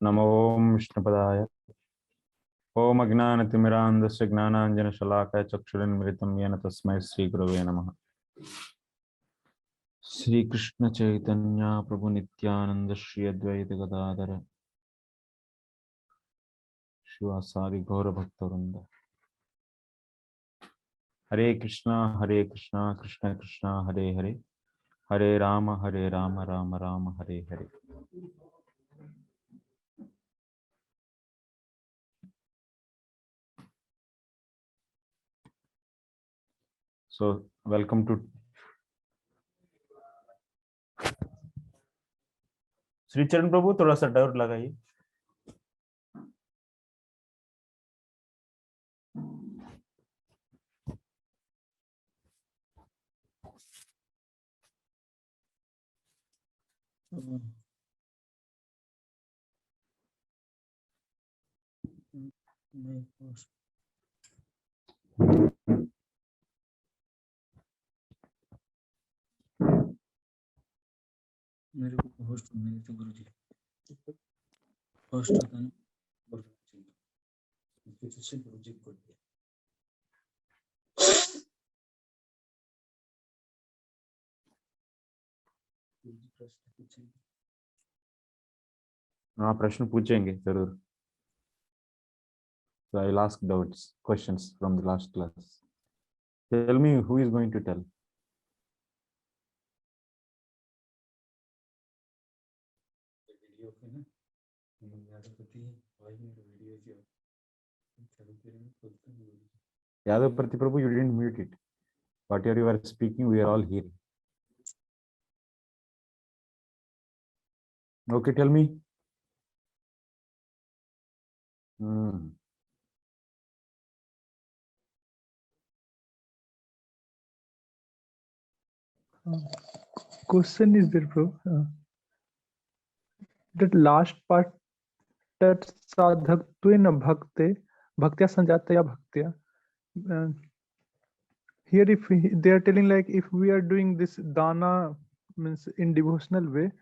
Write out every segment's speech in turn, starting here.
नमो विष्णुपदाय ओम अज्ञानतिमिरान्धस्य ज्ञानाञ्जनशलाकाय चक्षुरुन्मिलितं येन तस्मै श्रीगुरवे नमः। श्रीकृष्ण चैतन्य प्रभु नित्यानंद श्री अद्वैत गदाधर शिवासादि गौर भक्तवृंद। हरे कृष्णा कृष्ण कृष्ण हरे हरे, हरे Ram Ram Ram Hare Hare. So welcome to Shri चरण प्रभु। थोड़ा सा डर लगाइए। मेरे को होस्ट नहीं थे गुरुजी। होस्ट होता ना गुरुजी से गुरुजी को दिया। हाँ, प्रश्न पूछेंगे जरूर। So I'll ask doubts, questions from the last class. Tell me who is going to tell. Video पे ना यादवपति भाई मेरा वीडियो जो चालू करेंगे खोलते हैं गुरुजी। Yadav Prabhu, you didn't mute it. Whatever you are speaking, we are all hearing. Okay, tell me. Question is there, bro? That last part, that sadhaktve bhakte, bhaktya sanjataya bhaktya. Here, if they are telling like if we are doing this dana means in devotional way,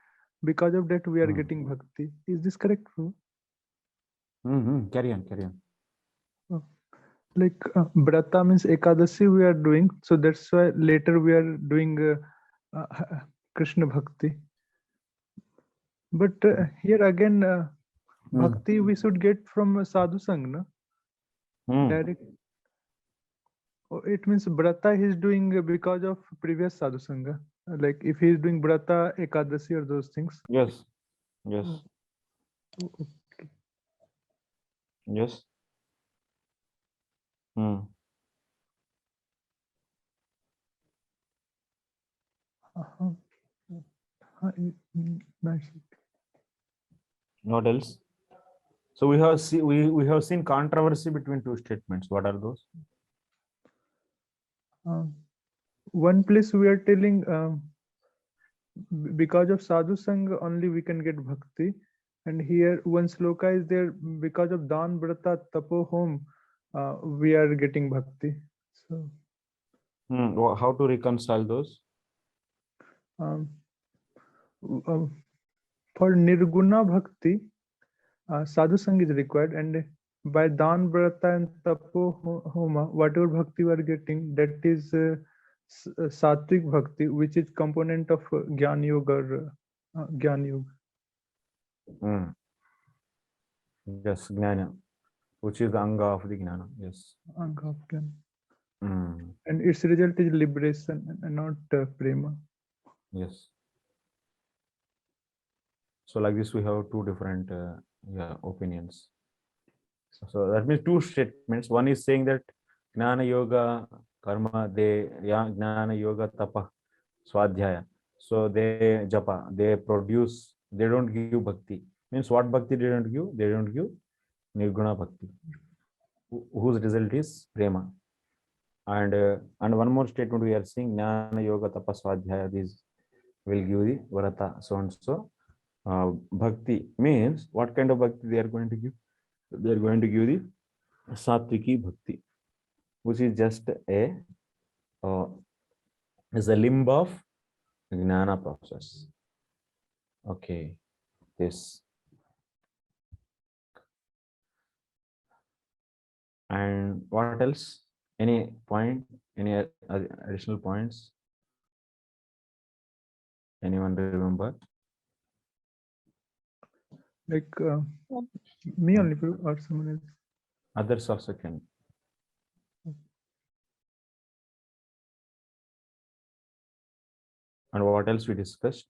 because of that we are getting bhakti. Is this correct, bro? Carry on. Like Brata means Ekadasi we are doing, so that's why later we are doing Krishna Bhakti. But here again, Bhakti we should get from Sadhu Sangh, no? Direct. Oh, it means Brata he is doing because of previous Sadhu Sangha. Like if he is doing Brata, Ekadasi or those things. Yes. Oh, okay. Yes. Nice. What else? So we have seen controversy between two statements. What are those? One place we are telling because of Sadhu Sangh only we can get bhakti, and here one sloka is there because of Dan Brata Tapo Home we are getting bhakti. So How to reconcile those? For Nirguna Bhakti, Sadhu Sangh is required, and by Dan Brata and Tapo Homa, whatever bhakti we are getting, that is Sattvic Bhakti, which is component of Gyan Yoga or Gyan Yoga. Yes, Gnana, which is the Anga of the Gnana. Yes. Anga of Gyan. And its result is liberation and not prema. Yes. So like this we have two different opinions. So that means two statements. One is saying that Gnana Yoga Karma, Gnana Yoga Tapa Swadhyaya. So they japa, they produce, they don't give bhakti. Means what bhakti they don't give? They don't give Nirguna Bhakti, whose result is prema. And one more statement we are seeing, Gnana Yoga Tapa Swadhyaya, these will give the Varata, so and so. Bhakti means what kind of bhakti they are going to give? They are going to give the Satviki Bhakti, which is just is a limb of Gnana process. Okay, this. And what else? Any point? Any additional points? Anyone remember? Like me only or someone else? Others also can. And what else we discussed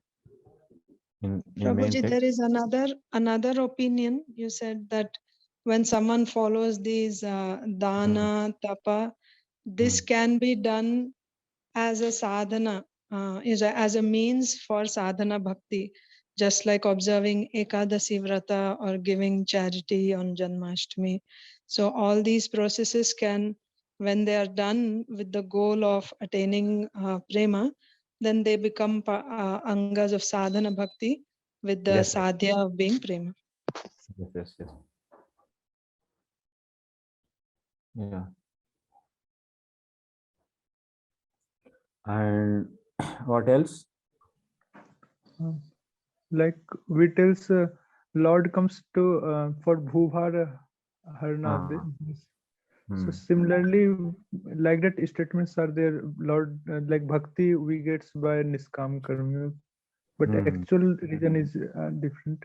in main Prabhuji, text? there is another opinion. You said that when someone follows these dana, tapa, this can be done as a sadhana, as a means for sadhana bhakti, just like observing Ekadasi Vrata or giving charity on Janmashtami. So all these processes can, when they are done with the goal of attaining prema, then they become angas of sadhana bhakti with the Yes, sadhya of being prema. yes. Yeah. And what else? Like we tells Lord comes to for Bhubhara Harna. So similarly, like that statements are there. Lord, like Bhakti we gets by Niskam Karma, but actual reason is different.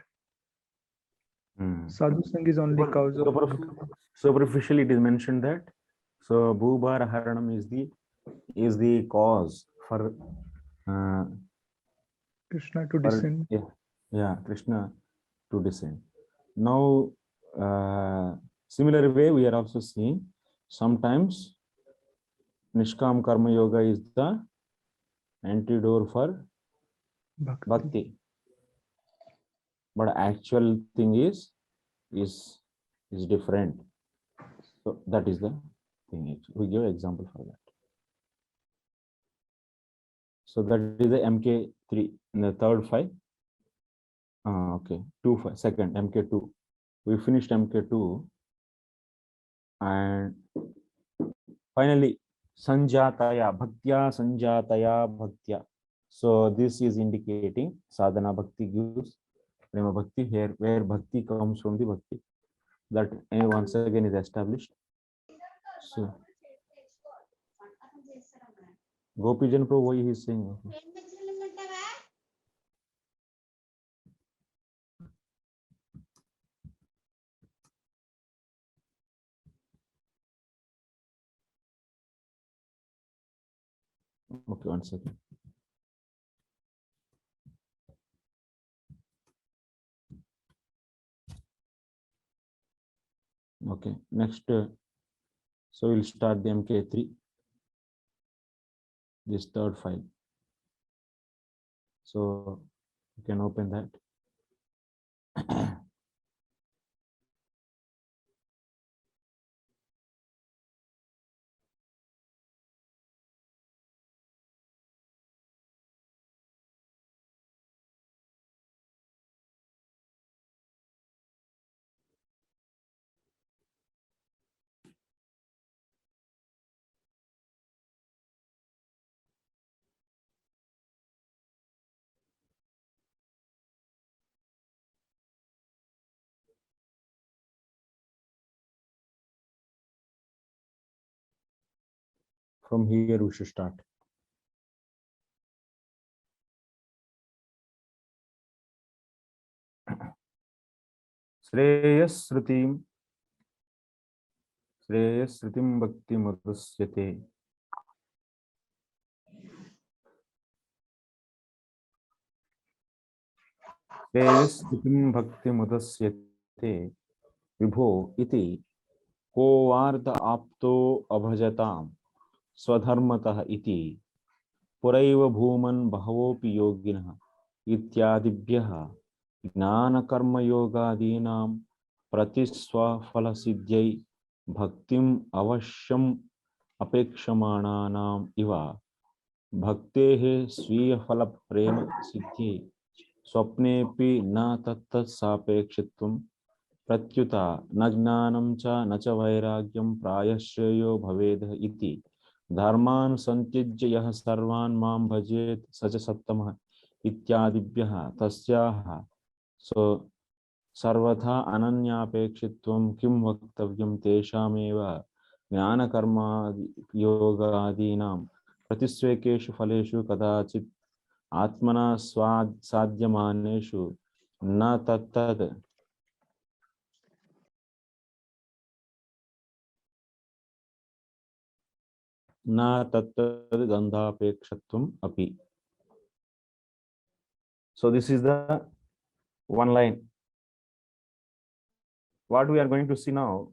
Sadhu Sang is only cause of Superficially, it is mentioned that so Bhubhara Haranam is the cause for Krishna to descend. Yeah, Krishna to descend. Now, similar way, we are also seeing sometimes Nishkam Karma Yoga is the antidote for bhakti. But actual thing is different. So that is the thing. We give example for that. So that is the MK3 in the third file. Okay, 2 second MK2. We finished MK2, and finally Sanjataya Bhaktya. So this is indicating sadhana bhakti gives prema bhakti here, where bhakti comes from the bhakti. That once again is established. So Gopijan Prabhu, why he is saying? Okay, 1 second. Okay, next, so we'll start the MK3, this third file. So you can open that. From here we should start. Shreyasrutim bhakti mudasyate. Shreyasrutim bhakti mudasyate. Vibho iti ko varta apto abhajatam swadharmatah iti puraiva bhuman bhavopi yoginah ityadibhyah ज्ञान कर्म योगादीनां प्रतिस्वफल सिद्ध्यै भक्तिम अवश्यम अपेक्षमाणानाम इव भक्तेः स्वीय फल प्रेम सिद्ध्यै स्वप्नेपि न तत्तत्सापेक्षित्वं प्रत्युत न ज्ञानं च न च वैराग्यं प्रायश्रेयो भवेद् इति धर्मान् संत्यज्य यः सर्वान् मां भजेत् स च सत्तमः इत्यादिभ्यः तस्याः So sarvatha ananyapekshittvam kim vaktavyyam teshamev ज्ञानकर्म योगादीनां प्रतिस्वेकेषु फलेषु कदाचित् आत्मना साध्यमानेषु न तत्तद् न तत्तद् गन्धापेक्षत्वम् अपि. So this is the one line. What we are going to see now,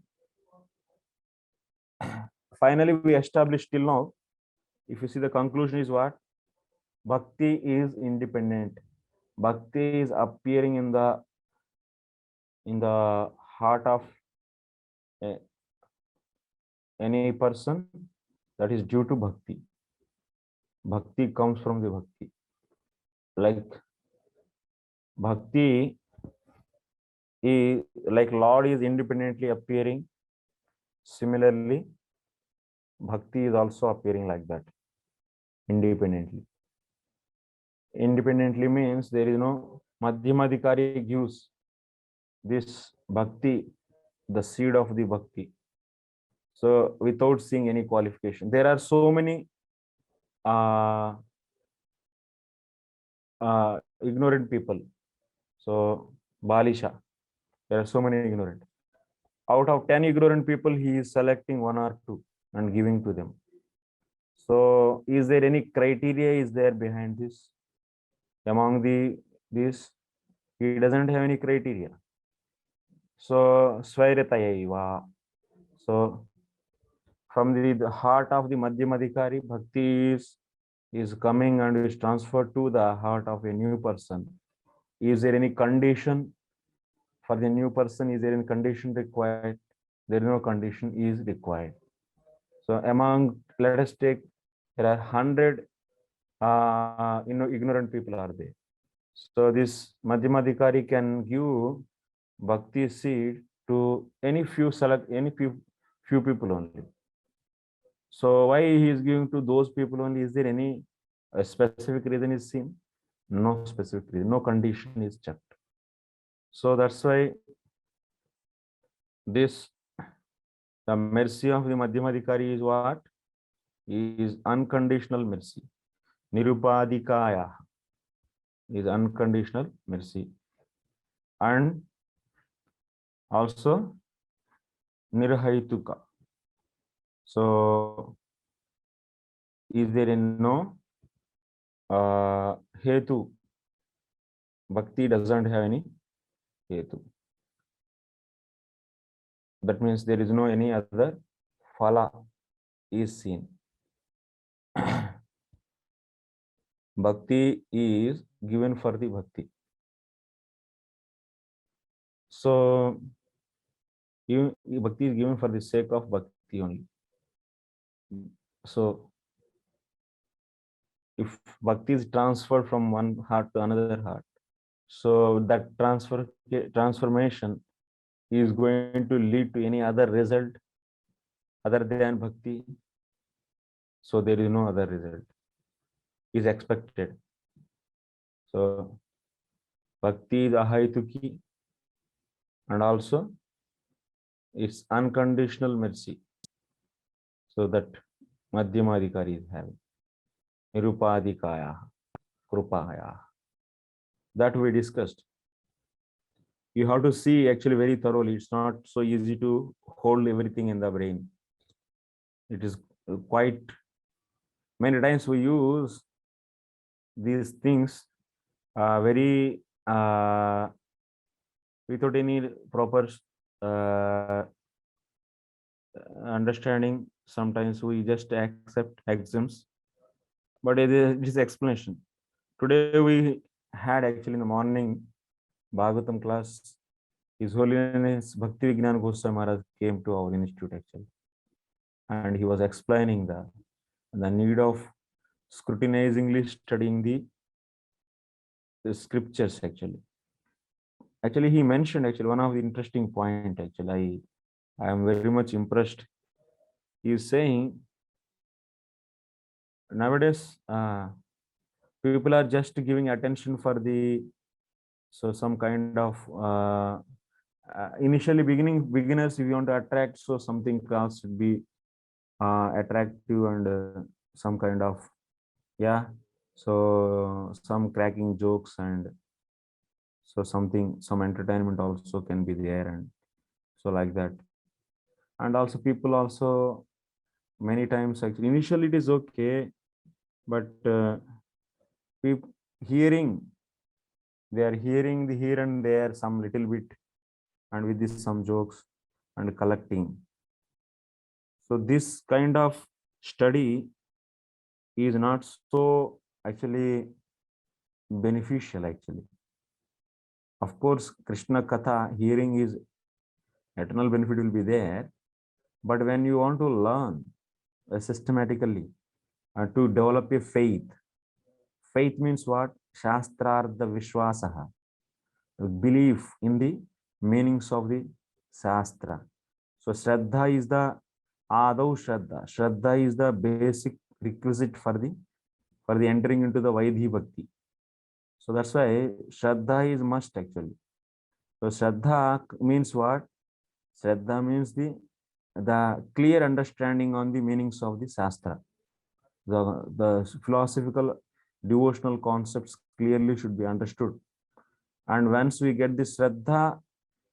finally we established till now, if you see the conclusion is what? Bhakti is independent. Bhakti is appearing in the heart of any person, that is due to bhakti. Bhakti comes from the bhakti. Like bhakti is like Lord is independently appearing. Similarly, bhakti is also appearing like that, independently. Independently means there is no madhyamadhikari gives this bhakti, the seed of the bhakti. So without seeing any qualification, there are so many ignorant people. So Balisha, there are so many ignorant. Out of 10 ignorant people, he is selecting 1 or 2 and giving to them. So is there any criteria is there behind this? Among this, he doesn't have any criteria. So Svairatayaiva. So from the heart of the Madhyamadhikari, bhakti is coming and is transferred to the heart of a new person. Is there any condition for the new person? Is there any condition required? There is no condition is required. So among, let us take, there are 100 ignorant people are there. So this Madhyamadhikari can give bhakti seed to any few people only. So why he is giving to those people only? Is there any specific reason is seen? No specific reason, no condition is checked. So that's why the mercy of the Madhyamadhikari is what? Is unconditional mercy. Nirupadikaya is unconditional mercy. And also nirhaituka. So is there no hetu? Bhakti doesn't have any hetu. That means there is no any other phala is seen. Bhakti is given for the bhakti. So bhakti is given for the sake of bhakti only. So if bhakti is transferred from one heart to another heart, so that transformation is going to lead to any other result other than bhakti. So there is no other result is expected. So bhakti is ahaituki, and also it's unconditional mercy. So that Madhyamadhikari is having. Nirupadikaya, Krupaya. That we discussed. You have to see actually very thoroughly. It's not so easy to hold everything in the brain. It is quite, many times we use these things very without any proper understanding. Sometimes we just accept axioms, but it is explanation. Today we had actually in the morning Bhagavatam class. His Holiness Bhakti Vignan Goswami Maharaj came to our institute actually, and he was explaining the need of scrutinizingly studying the scriptures actually. Actually, he mentioned actually one of the interesting point actually. I am very much impressed. He is saying nowadays people are just giving attention for some kind of initially beginners, if you want to attract, so something class should be attractive and some kind of, yeah, so some cracking jokes, and so some entertainment also can be there, and so like that. And also people also many times, actually initially it is okay, but people hearing, they are hearing the here and there some little bit, and with this some jokes and collecting. So this kind of study is not so actually beneficial actually. Of course, Krishna Katha hearing is eternal benefit will be there, but when you want to learn systematically to develop a faith, faith means what? Shastrartha Vishwasaha, belief in the meanings of the Shastra. So Shraddha is the Adau Shraddha. Shraddha is the basic requisite for the entering into the Vaidhi Bhakti. So that's why Shraddha is must actually. So Shraddha means what? Shraddha means the clear understanding on the meanings of the Shastra. The philosophical devotional concepts clearly should be understood. And once we get the Shraddha,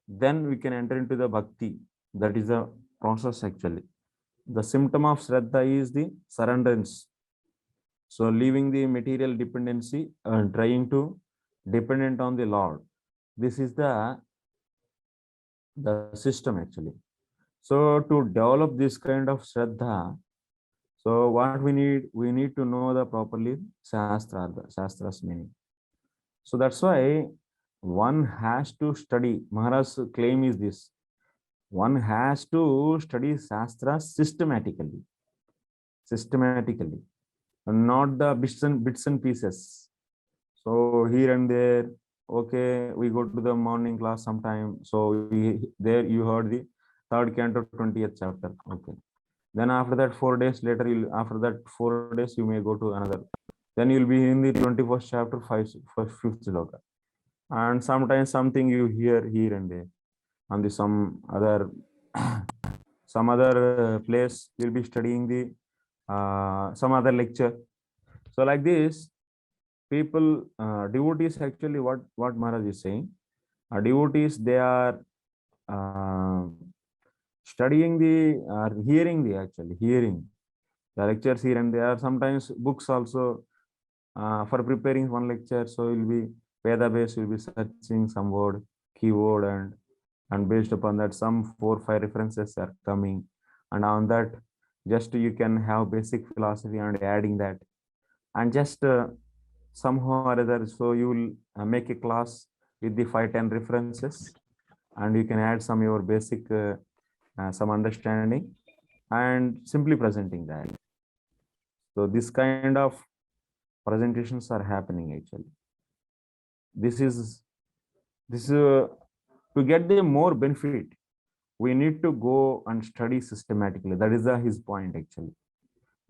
then we can enter into the Bhakti. That is the process actually. The symptom of Shraddha is the surrenderance. So leaving the material dependency and trying to dependent on the Lord. This is the system actually. So to develop this kind of Shraddha, so what we need to know the properly Shastra's meaning. So that's why one has to study. Maharaj's claim is this: one has to study Shastra systematically, and not the bits and pieces. So here and there, okay, we go to the morning class sometime. So there you heard the third canto 20th chapter. Okay. Then after that, 4 days later, after that 4 days, you may go to another. Then you'll be in the 21st chapter, fifth sloka. And sometimes something you hear here and there. On the some other place, you'll be studying the some other lecture. So like this, people, devotees actually, what Maharaj is saying, devotees, they are uh, studying hearing hearing the lectures here and there. Sometimes books also for preparing one lecture. So you'll be Veda base, you'll be searching some word, keyword, and based upon that, some 4-5 references are coming, and on that, just you can have basic philosophy and adding that, and just somehow or other, so you will make a class with the 5-10 references, and you can add some your basic some understanding and simply presenting that. So this kind of presentations are happening actually. This is to get the more benefit, we need to go and study systematically. That is his point actually.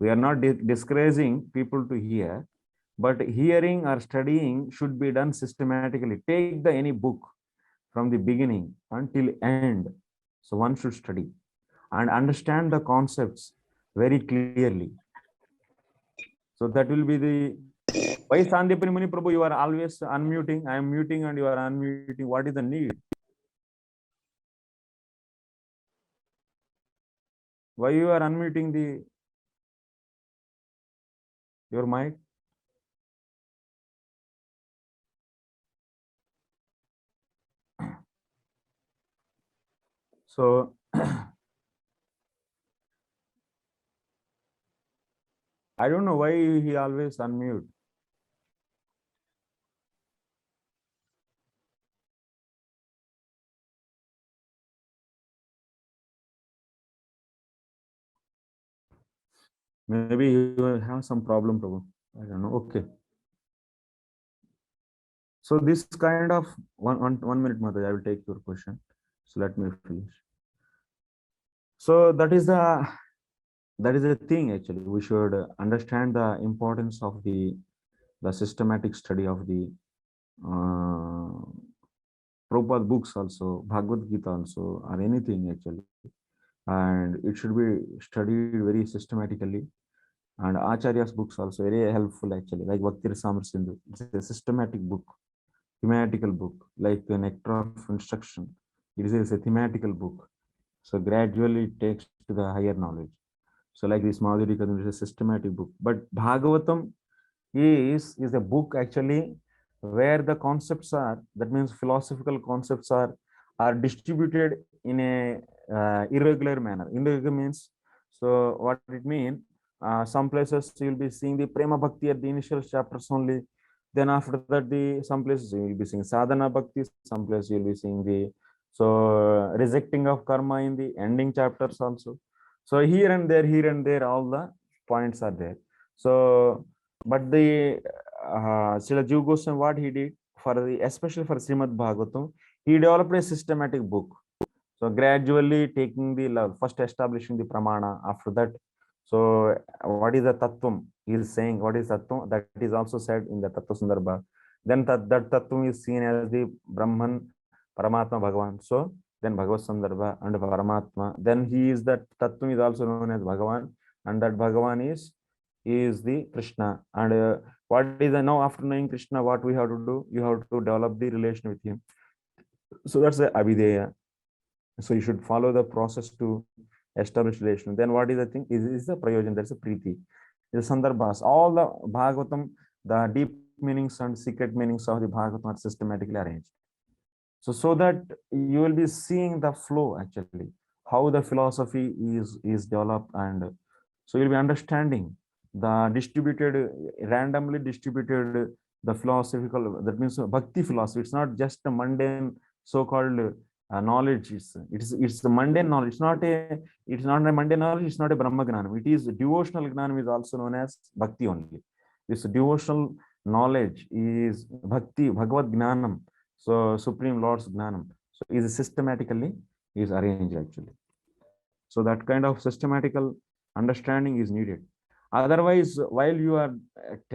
We are not discouraging people to hear, but hearing or studying should be done systematically. Take any book from the beginning until end. So one should study and understand the concepts very clearly. So that will be the why Sandipani Muni Prabhu, you are always unmuting. I am muting and you are unmuting. What is the need? Why you are unmuting your mic? So I don't know why he always unmute. Maybe you have some problem, Prabhu. I don't know. Okay. So this kind of 1 minute, Mother, I will take your question. So let me finish. So that is the thing actually. We should understand the importance of the systematic study of the Prabhupada books also, Bhagavad Gita also, or anything actually. and it should be studied very systematically. And Acharya's books also very helpful actually, like Bhakti Rasamrita Sindhu. It's a systematic book, thematical book, like the Nectar of Instruction. It is a thematical book. So gradually it takes to the higher knowledge. So like this Madhurya Kadambani is a systematic book. But Bhagavatam is a book actually where the concepts are, that means philosophical concepts are distributed in a irregular manner. Irregular means, so what it means, some places you will be seeing the prema bhakti at the initial chapters only, then after that the some places you will be seeing sadhana bhakti, some places you will be seeing the rejecting of karma in the ending chapters also. So here and there all the points are there. So but the Srila Jiva Goswami, what he did for the, especially for Srimad Bhagavatam, he developed a systematic book. So gradually taking the love, first establishing the pramana, after that. So what is the tattvam? He is saying what is tattvam? That is also said in the Tattva Sundarbha. Then that tattvam is seen as the Brahman, Paramatma, Bhagavan. So then Bhagavad Sundarbha and Paramatma. Then he is that tattvam is also known as Bhagavan, and that Bhagavan is the Krishna. And what is the, now after knowing Krishna, what we have to do? You have to develop the relation with him. So that's the Abhideya. So you should follow the process to establish relation. Then what is the thing? Is the prayojan, that's a preeti. The sandarbhas, all the Bhagavatam, the deep meanings and secret meanings of the Bhagavatam are systematically arranged. So that you will be seeing the flow actually, how the philosophy is developed, and so you'll be understanding the distributed, randomly distributed, the philosophical, that means bhakti philosophy. It's not just a mundane so-called knowledge. It's the mundane knowledge. It's not a mundane knowledge. It's not a brahma gnanam. It is devotional gnanam, is also known as bhakti only. This devotional knowledge is bhakti, bhagavad gnanam. So Supreme Lord's gnanam. So is systematically is arranged actually. So that kind of systematical understanding is needed. Otherwise, while you are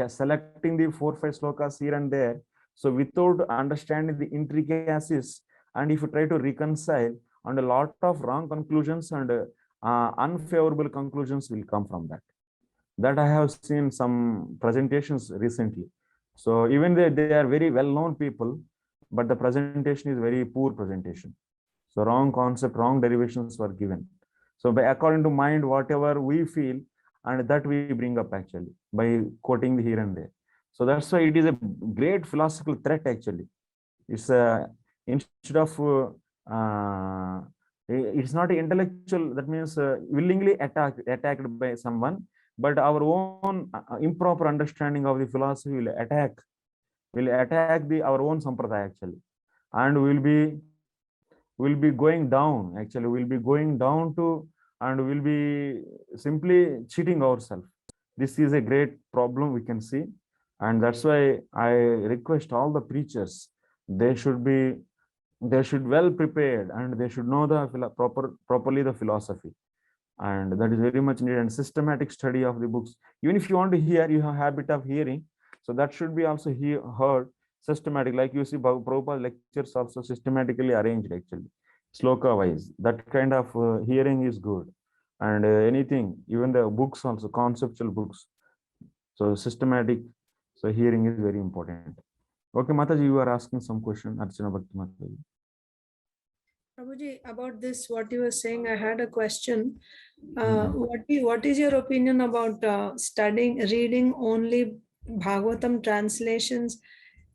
selecting the 4-5 slokas here and there, so without understanding the intricacies, and if you try to reconcile, and a lot of wrong conclusions and unfavorable conclusions will come from that. That I have seen some presentations recently. So even they are very well-known people, but the presentation is very poor presentation. So wrong concept, wrong derivations were given. So by according to mind, whatever we feel, and that we bring up actually by quoting the here and there. So that's why it is a great philosophical threat actually. It's instead of it's not intellectual, that means willingly attacked by someone, but our own improper understanding of the philosophy will attack the our own sampradaya actually, and will be going down actually, will be going down to, and will be simply cheating ourselves. This is a great problem we can see, and that's why I request all the preachers, they should well prepared, and they should know the properly the philosophy, and that is very much needed. And systematic study of the books, even if you want to hear, you have habit of hearing, so that should be also heard systematic. Like you see Prabhupada lectures also systematically arranged actually, sloka wise. That kind of hearing is good. And anything, even the books also, conceptual books, so systematic, so hearing is very important. Okay, Mataji, you are asking some question. Archana Bhakti Mataji. Prabhuji, about this, what you were saying, I had a question. What is your opinion about reading only Bhagavatam translations?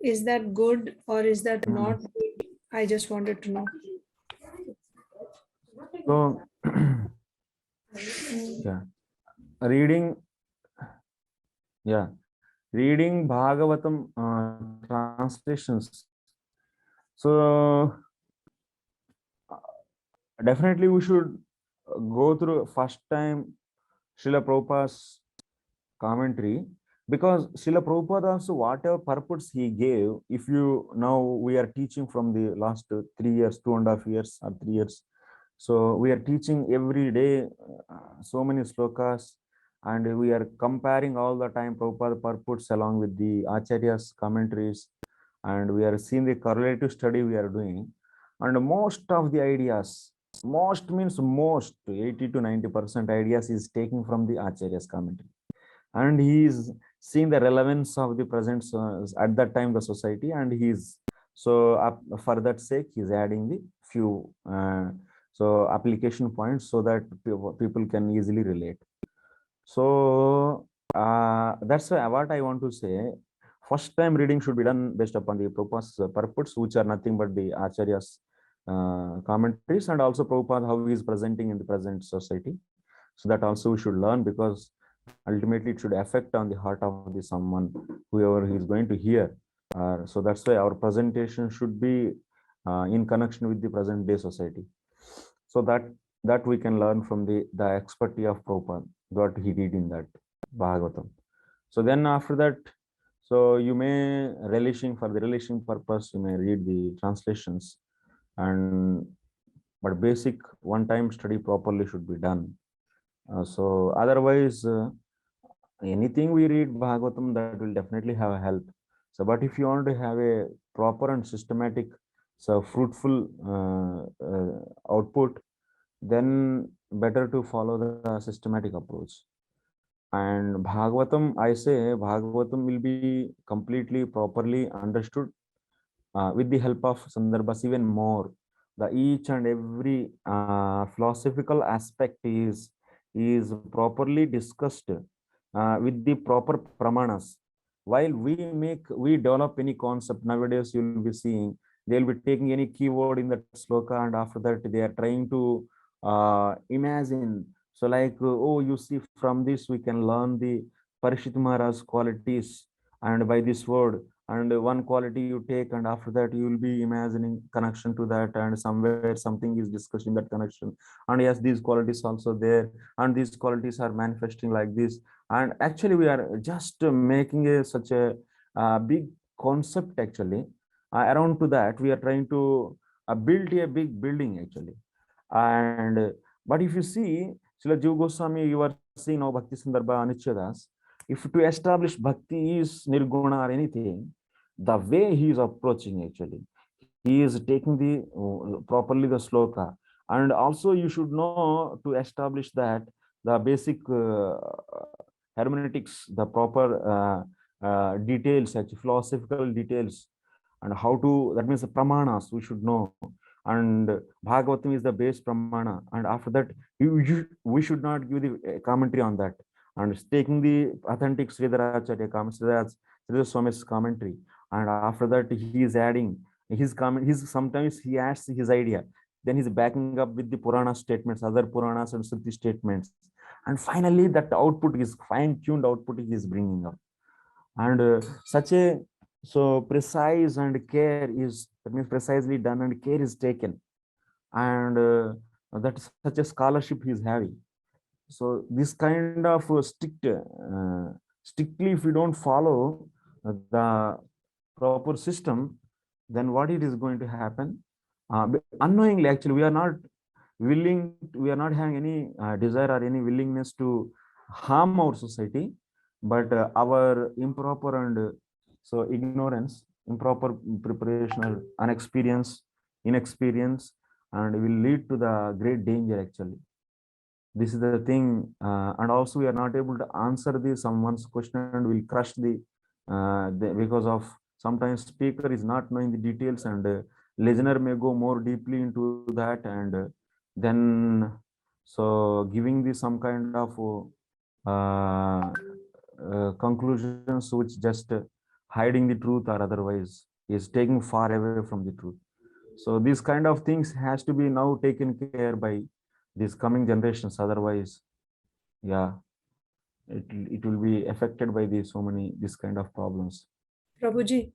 Is that good or is that not good? I just wanted to know. So, yeah, reading Bhagavatam translations. So definitely we should go through first time Srila Prabhupada's commentary, because Srila Prabhupada also, whatever purpose he gave, if you now we are teaching from the last 3 years, 2.5 years or 3 years. So we are teaching every day so many slokas, and we are comparing all the time Prabhupada purports along with the Acharya's commentaries, and we are seeing the correlative study we are doing, and most of the ideas most means most 80 to 90% ideas is taking from the Acharya's commentary, and he is seeing the relevance of the present at that time the society, and he's so for that sake he's adding the few so application points so that people can easily relate. So that's what I want to say. First time reading should be done based upon the Prabhupada's purports, which are nothing but the Acharya's commentaries, and also Prabhupada how he is presenting in the present society. So that also we should learn, because ultimately it should affect on the heart of the someone, whoever he is going to hear. So that's why our presentation should be in connection with the present day society. So that we can learn from the expertise of Prabhupada, what he did in that Bhagavatam. So then after that, so you may relishing for the relishing purpose, you may read the translations, and but basic one-time study properly should be done. So otherwise, anything we read Bhagavatam, that will definitely have a help. So, but if you want to have a proper and systematic, so fruitful output, then better to follow the systematic approach. And Bhagavatam, I say Bhagavatam will be completely properly understood with the help of Sandarbhas even more. The each and every philosophical aspect is properly discussed with the proper pramanas. While we develop any concept nowadays, you will be seeing they will be taking any keyword in that sloka, and after that they are trying to imagine. So like, oh, you see, from this we can learn the Parishit Maharaj's qualities, and by this word, and one quality you take, and after that you will be imagining connection to that, and somewhere something is discussed in that connection, and yes, these qualities also there, and these qualities are manifesting like this. And actually we are just making such a big concept actually. Around to that we are trying to build a big building actually. And but if you see Srila Jiva Goswami, you are seeing now Bhakti Sandarbha Anichadas, if to establish bhakti is nirguna or anything, the way he is approaching actually, he is taking the properly the sloka. And also you should know to establish that the basic hermeneutics, the proper details, actually philosophical details, and how to, that means the pramanas we should know. And Bhagavatam is the base pramana, and after that we should not give the commentary on that, and taking the authentic Sridharacharya Sridhar Swami's commentary, and after that he is adding his comment. His sometimes he adds his idea, then he's backing up with the Purana statements, other Puranas and Sruti statements, and finally that output is fine-tuned output he is bringing up. And such a so precise and care is, that means precisely done and care is taken, and that's such a scholarship he is having. So this kind of strictly, if we don't follow the proper system, then what it is going to happen? Unknowingly, actually, we are not willing, we are not having any desire or any willingness to harm our society, but our improper and so ignorance, improper preparation, or inexperience, and will lead to the great danger actually. This is the thing, and also we are not able to answer the someone's question, and will crush because of sometimes speaker is not knowing the details, and listener may go more deeply into that, and then so giving the some kind of conclusions which just hiding the truth, or otherwise is taking far away from the truth. So these kind of things has to be now taken care by these coming generations, otherwise yeah, it will be affected by these so many this kind of problems. Prabhuji,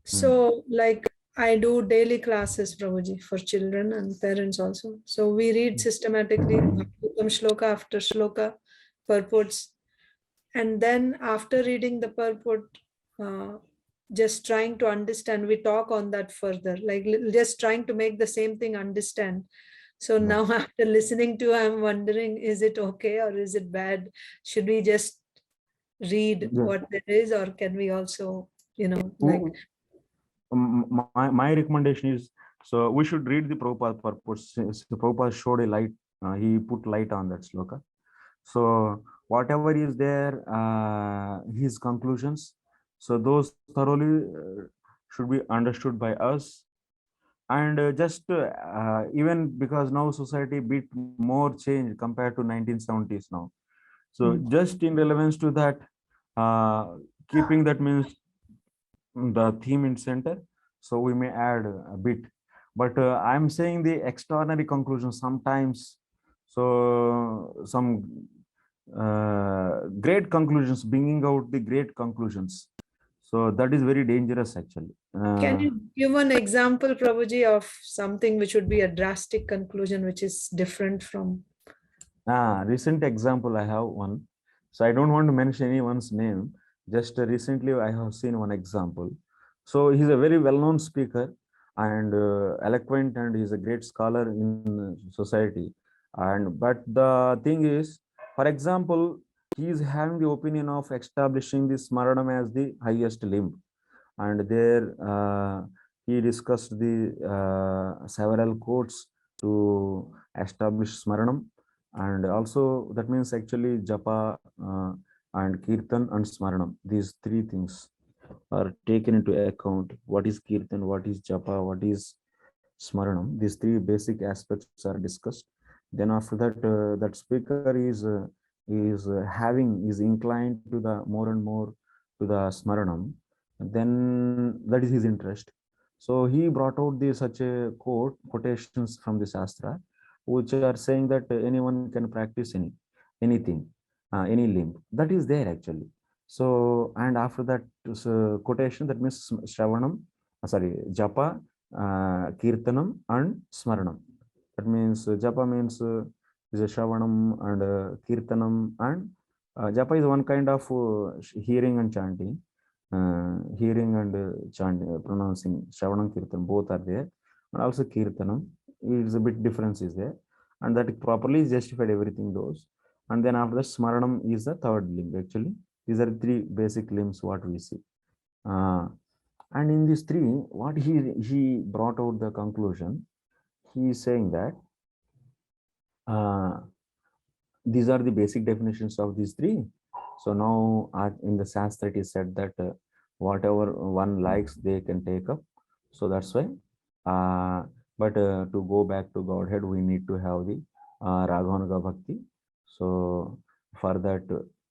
so like I do daily classes, Prabhuji, for children and parents also. So we read systematically Bhagavatam shloka after shloka, purports, and then after reading the purport, just trying to understand, we talk on that further, like just trying to make the same thing understand. So now after listening to, I'm wondering, is it okay or is it bad? Should we just read what there is, or can we also, like my recommendation is So we should read the Prabhupada purpose. So Prabhupada showed a light, he put light on that sloka. So whatever is there, his conclusions, so those thoroughly should be understood by us. And just even because now society bit more change compared to 1970s now. So just in relevance to that, keeping that means the theme in center, so we may add a bit, but I'm saying the extraordinary conclusion sometimes, so some great conclusions, bringing out the great conclusions, so that is very dangerous actually. Can you give one example, Prabhuji, of something which would be a drastic conclusion, which is different from? Recent example I have one, so I don't want to mention anyone's name. Just recently I have seen one example. So he's a very well-known speaker and eloquent, and he's a great scholar in society. And but the thing is, for example, he is having the opinion of establishing this Smaranam as the highest limb, and there he discussed the several quotes to establish Smaranam. And also that means actually japa and kirtan and Smaranam, these three things are taken into account. What is kirtan, what is japa, what is Smaranam, these three basic aspects are discussed. Then after that, that speaker is inclined to the more and more to the Smaranam, then that is his interest. So he brought out the such a quotations from the Shastra, which are saying that anyone can practice anything, any limb. That is there actually. So, and after that quotation, that means Shravanam, sorry, Japa, Kirtanam and Smaranam. That means Japa means is a Shravanam and Kirtanam, and Japa is one kind of hearing and chanting. Hearing and chanting, pronouncing Shravanam, Kirtan, both are there. And also Kirtanam, is a bit difference is there, and that properly is justified everything those. And then after that, Smaranam is the third limb actually. These are three basic limbs what we see. And in these three, what he brought out the conclusion, he is saying that these are the basic definitions of these three. So now in the Shastra it is said that whatever one likes they can take up. So that's why. But to go back to Godhead, we need to have the Raghanuga Bhakti. So for that,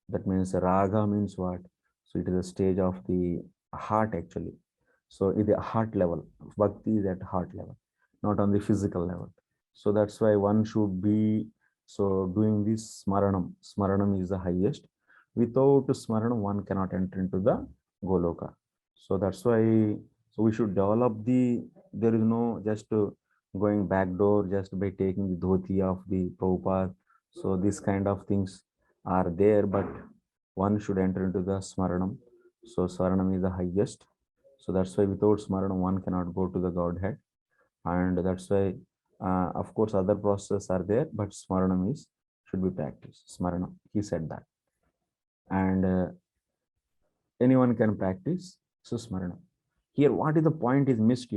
that means Raga means what? So it is a stage of the heart actually. So it is a heart level. Bhakti is at heart level, not on the physical level. So that's why one should be doing this Smaranam. Smaranam is the highest. Without Smaranam, one cannot enter into the Goloka. So that's why. So we should develop there is no just going back door just by taking the dhoti of the Prabhupada. So this kind of things are there, but one should enter into the Smaranam. So Smaranam is the highest. So that's why without Smaranam, one cannot go to the Godhead. And that's why, of course, other processes are there, but Smaranam should be practiced. Smaranam, he said that. And anyone can practice, so Smaranam. Here, what is the point is missed,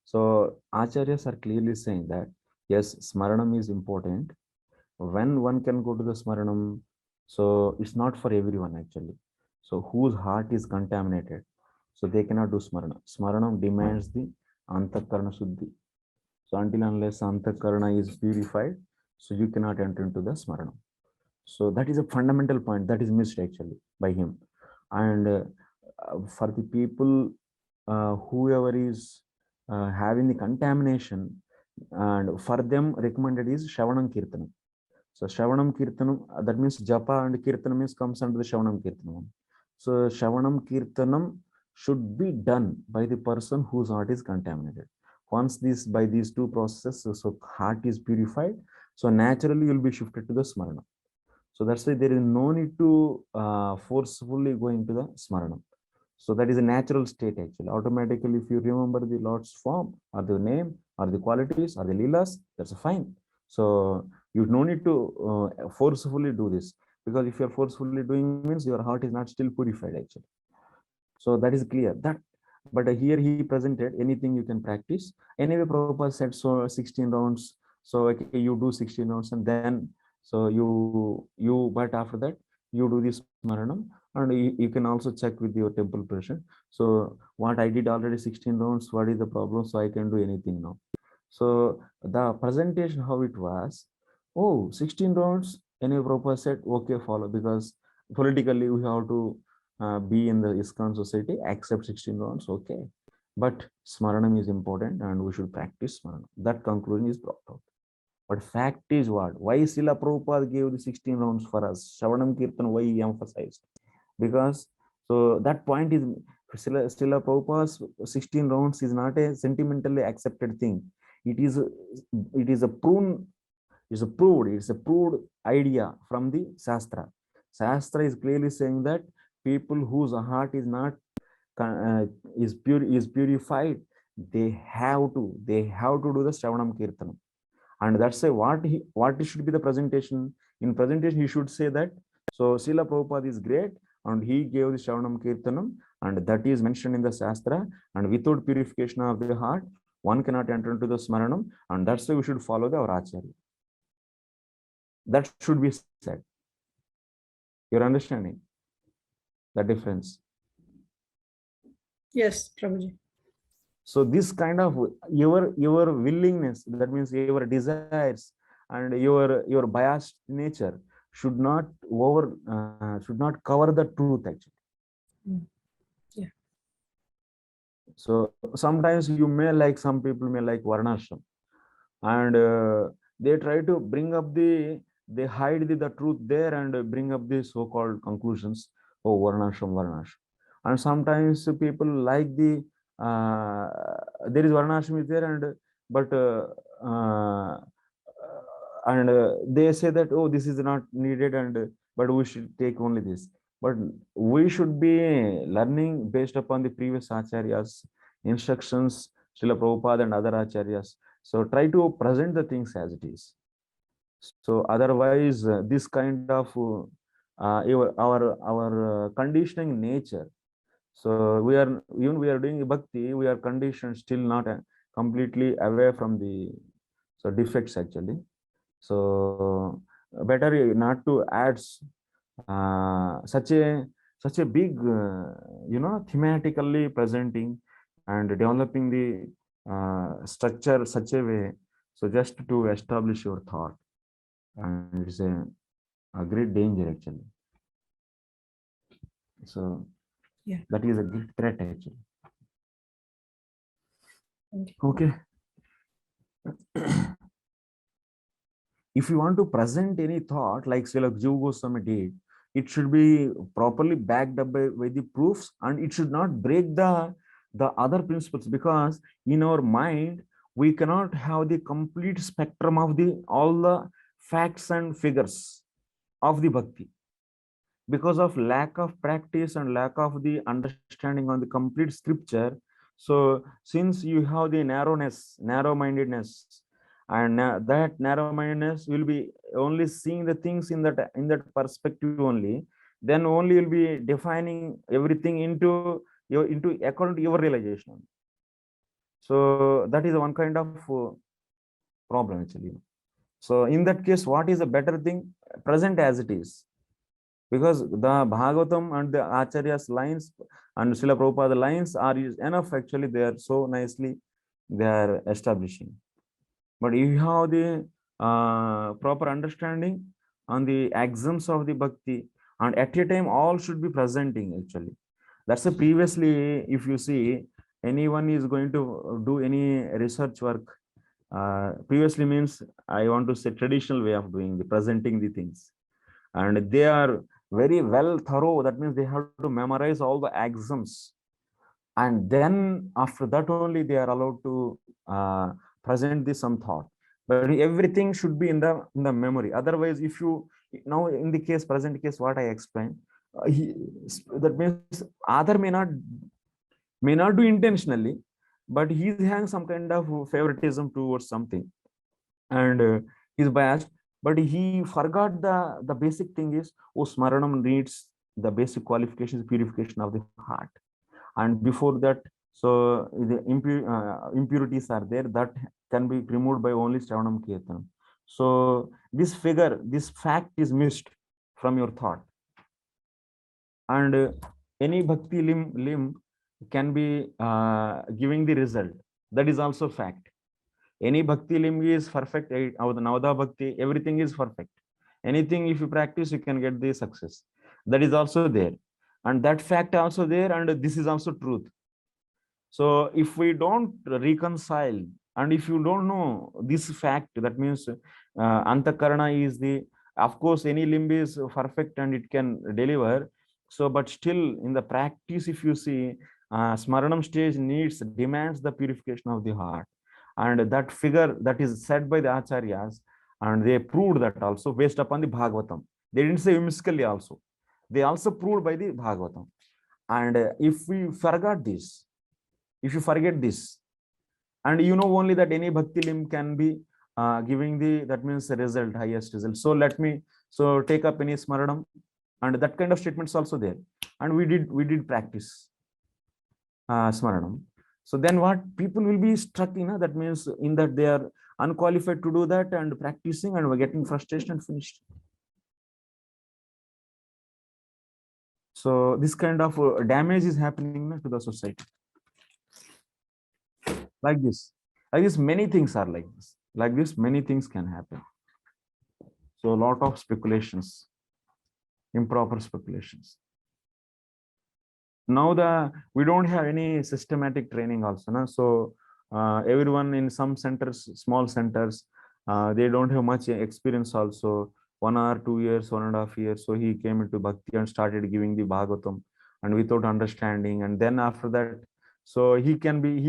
So Acharyas are clearly saying that, yes, Smaranam is important. When one can go to the Smaranam, so it's not for everyone actually. So whose heart is contaminated, so they cannot do Smaranam. Smaranam demands the Antakarana Suddhi. So until unless Antakarana is purified, so you cannot enter into the Smaranam. So that is a fundamental point that is missed actually by him. And for the people, whoever is having the contamination, and for them recommended is Shravanam Kirtanam. So Shravanam Kirtanam, that means Japa and Kirtanam means comes under the Shravanam Kirtanam. So Shravanam Kirtanam should be done by the person whose heart is contaminated. Once by these two processes, so heart is purified, so naturally you'll be shifted to the Smarana. So that's why there is no need to forcefully go into the Smarana. So that is a natural state actually. Automatically, if you remember the Lord's form or the name or the qualities or the leelas, that's fine. So you no need to forcefully do this, because if you're forcefully doing means your heart is not still purified actually. So that is clear. That But here he presented anything you can practice. Anyway, Prabhupada said so 16 rounds. So okay, you do 16 rounds and then so but after that you do this Smaranam, and you can also check with your temple person. So what I did already 16 rounds, what is the problem? So I can do anything now. So the presentation, how it was, oh, 16 rounds, anyway, Prabhupada said, okay, follow, because politically we have to be in the ISKCON society, accept 16 rounds, okay. But Smaranam is important and we should practice Smaranam. That conclusion is brought out. But fact is what? Why Srila Prabhupada gave the 16 rounds for us? Shravanam Kirtan, why he emphasized? Because, so that point is, Srila Prabhupada's 16 rounds is not a sentimentally accepted thing. It is a proved idea from the Shastra. Shastra is clearly saying that people whose heart is not is purified, they have to do the Shravanam Kirtanam. And that's why what should be the presentation. In presentation, he should say that, so Srila Prabhupada is great and he gave the Shravanam Kirtanam, and that is mentioned in the Shastra, and without purification of the heart, one cannot enter into the Smaranam, and that's why we should follow our Acharya. That should be said. You're understanding the difference? Yes, Prabhuji. So this kind of your willingness, that means your desires and your biased nature should not cover the truth actually. Yeah. So sometimes you may like, some people may like Varnashram, and they try to bring up they hide the truth there and bring up the so-called conclusions. Oh, Varnashram. And sometimes people like the there is Varnashram is there, and but they say that, oh, this is not needed, and but we should take only this. But we should be learning based upon the previous acharyas instructions, Srila Prabhupada and other acharyas. So try to present the things as it is. So otherwise, this kind of our conditioning nature. So we are doing bhakti, we are conditioned still not completely away from the defects actually. So better not to add such a big thematically presenting and developing the structure such a way, so just to establish your thought, and it's a great danger actually. So yeah, that is a great threat actually. Okay. If you want to present any thought like Srila Jiva Goswami did, it should be properly backed up by the proofs, and it should not break the other principles, because in our mind we cannot have the complete spectrum of all the facts and figures of the bhakti, because of lack of practice and lack of the understanding on the complete scripture. So since you have the narrow-mindedness, and that narrow-mindedness will be only seeing the things in that perspective only, then only you'll be defining everything into according to your realization. So that is one kind of problem actually. So in that case, what is a better thing? Present as it is. Because the Bhagavatam and the Acharya's lines and Srila Prabhupada lines are enough actually. They are so nicely they are establishing. But if you have the proper understanding on the axioms of the bhakti, and at a time all should be presenting actually. That's a previously, if you see anyone is going to do any research work, previously means I want to say traditional way of doing the presenting the things, and they are very well thorough. That means they have to memorize all the axioms, and then after that only they are allowed to present this some thought. But everything should be in the memory. Otherwise, if you now in the present case what I explained, that means other may not do intentionally, but he is having some kind of favoritism towards something, and he's biased. But he forgot the basic thing is, oh, Smaranam needs the basic qualifications, purification of the heart. And before that, So the impurities are there that can be removed by only Shravanam Kirtanam. So this figure, this fact is missed from your thought. And any bhakti limb can be giving the result. That is also fact. Any bhakti limb is perfect. Navada bhakti, everything is perfect. Anything if you practice, you can get the success. That is also there. And that fact also there, and this is also truth. So if we don't reconcile, and if you don't know this fact, that means antakarana is the, of course, any limb is perfect and it can deliver. So, but still in the practice, if you see, smaranam stage demands the purification of the heart. And that figure that is said by the acharyas, and they proved that also based upon the Bhagavatam. They didn't say whimsically also. They also proved by the Bhagavatam. And if we forgot this, if you forget this, and you know only that any bhakti limb can be giving the, that means the result, highest result. So let me take up any smaranam, and that kind of statements also there. And we did practice smaranam. So then what people will be struck in, that means in that they are unqualified to do that and practicing, and we're getting frustration and finished. So this kind of damage is happening to the society. Like this many things are like this, many things can happen. So a lot of speculations, improper speculations. Now we don't have any systematic training also, no? So everyone in some centers, small centers, they don't have much experience also. 1 or 2 years, 1.5 years, so he came into bhakti and started giving the Bhagavatam, and without understanding. And then after that, so he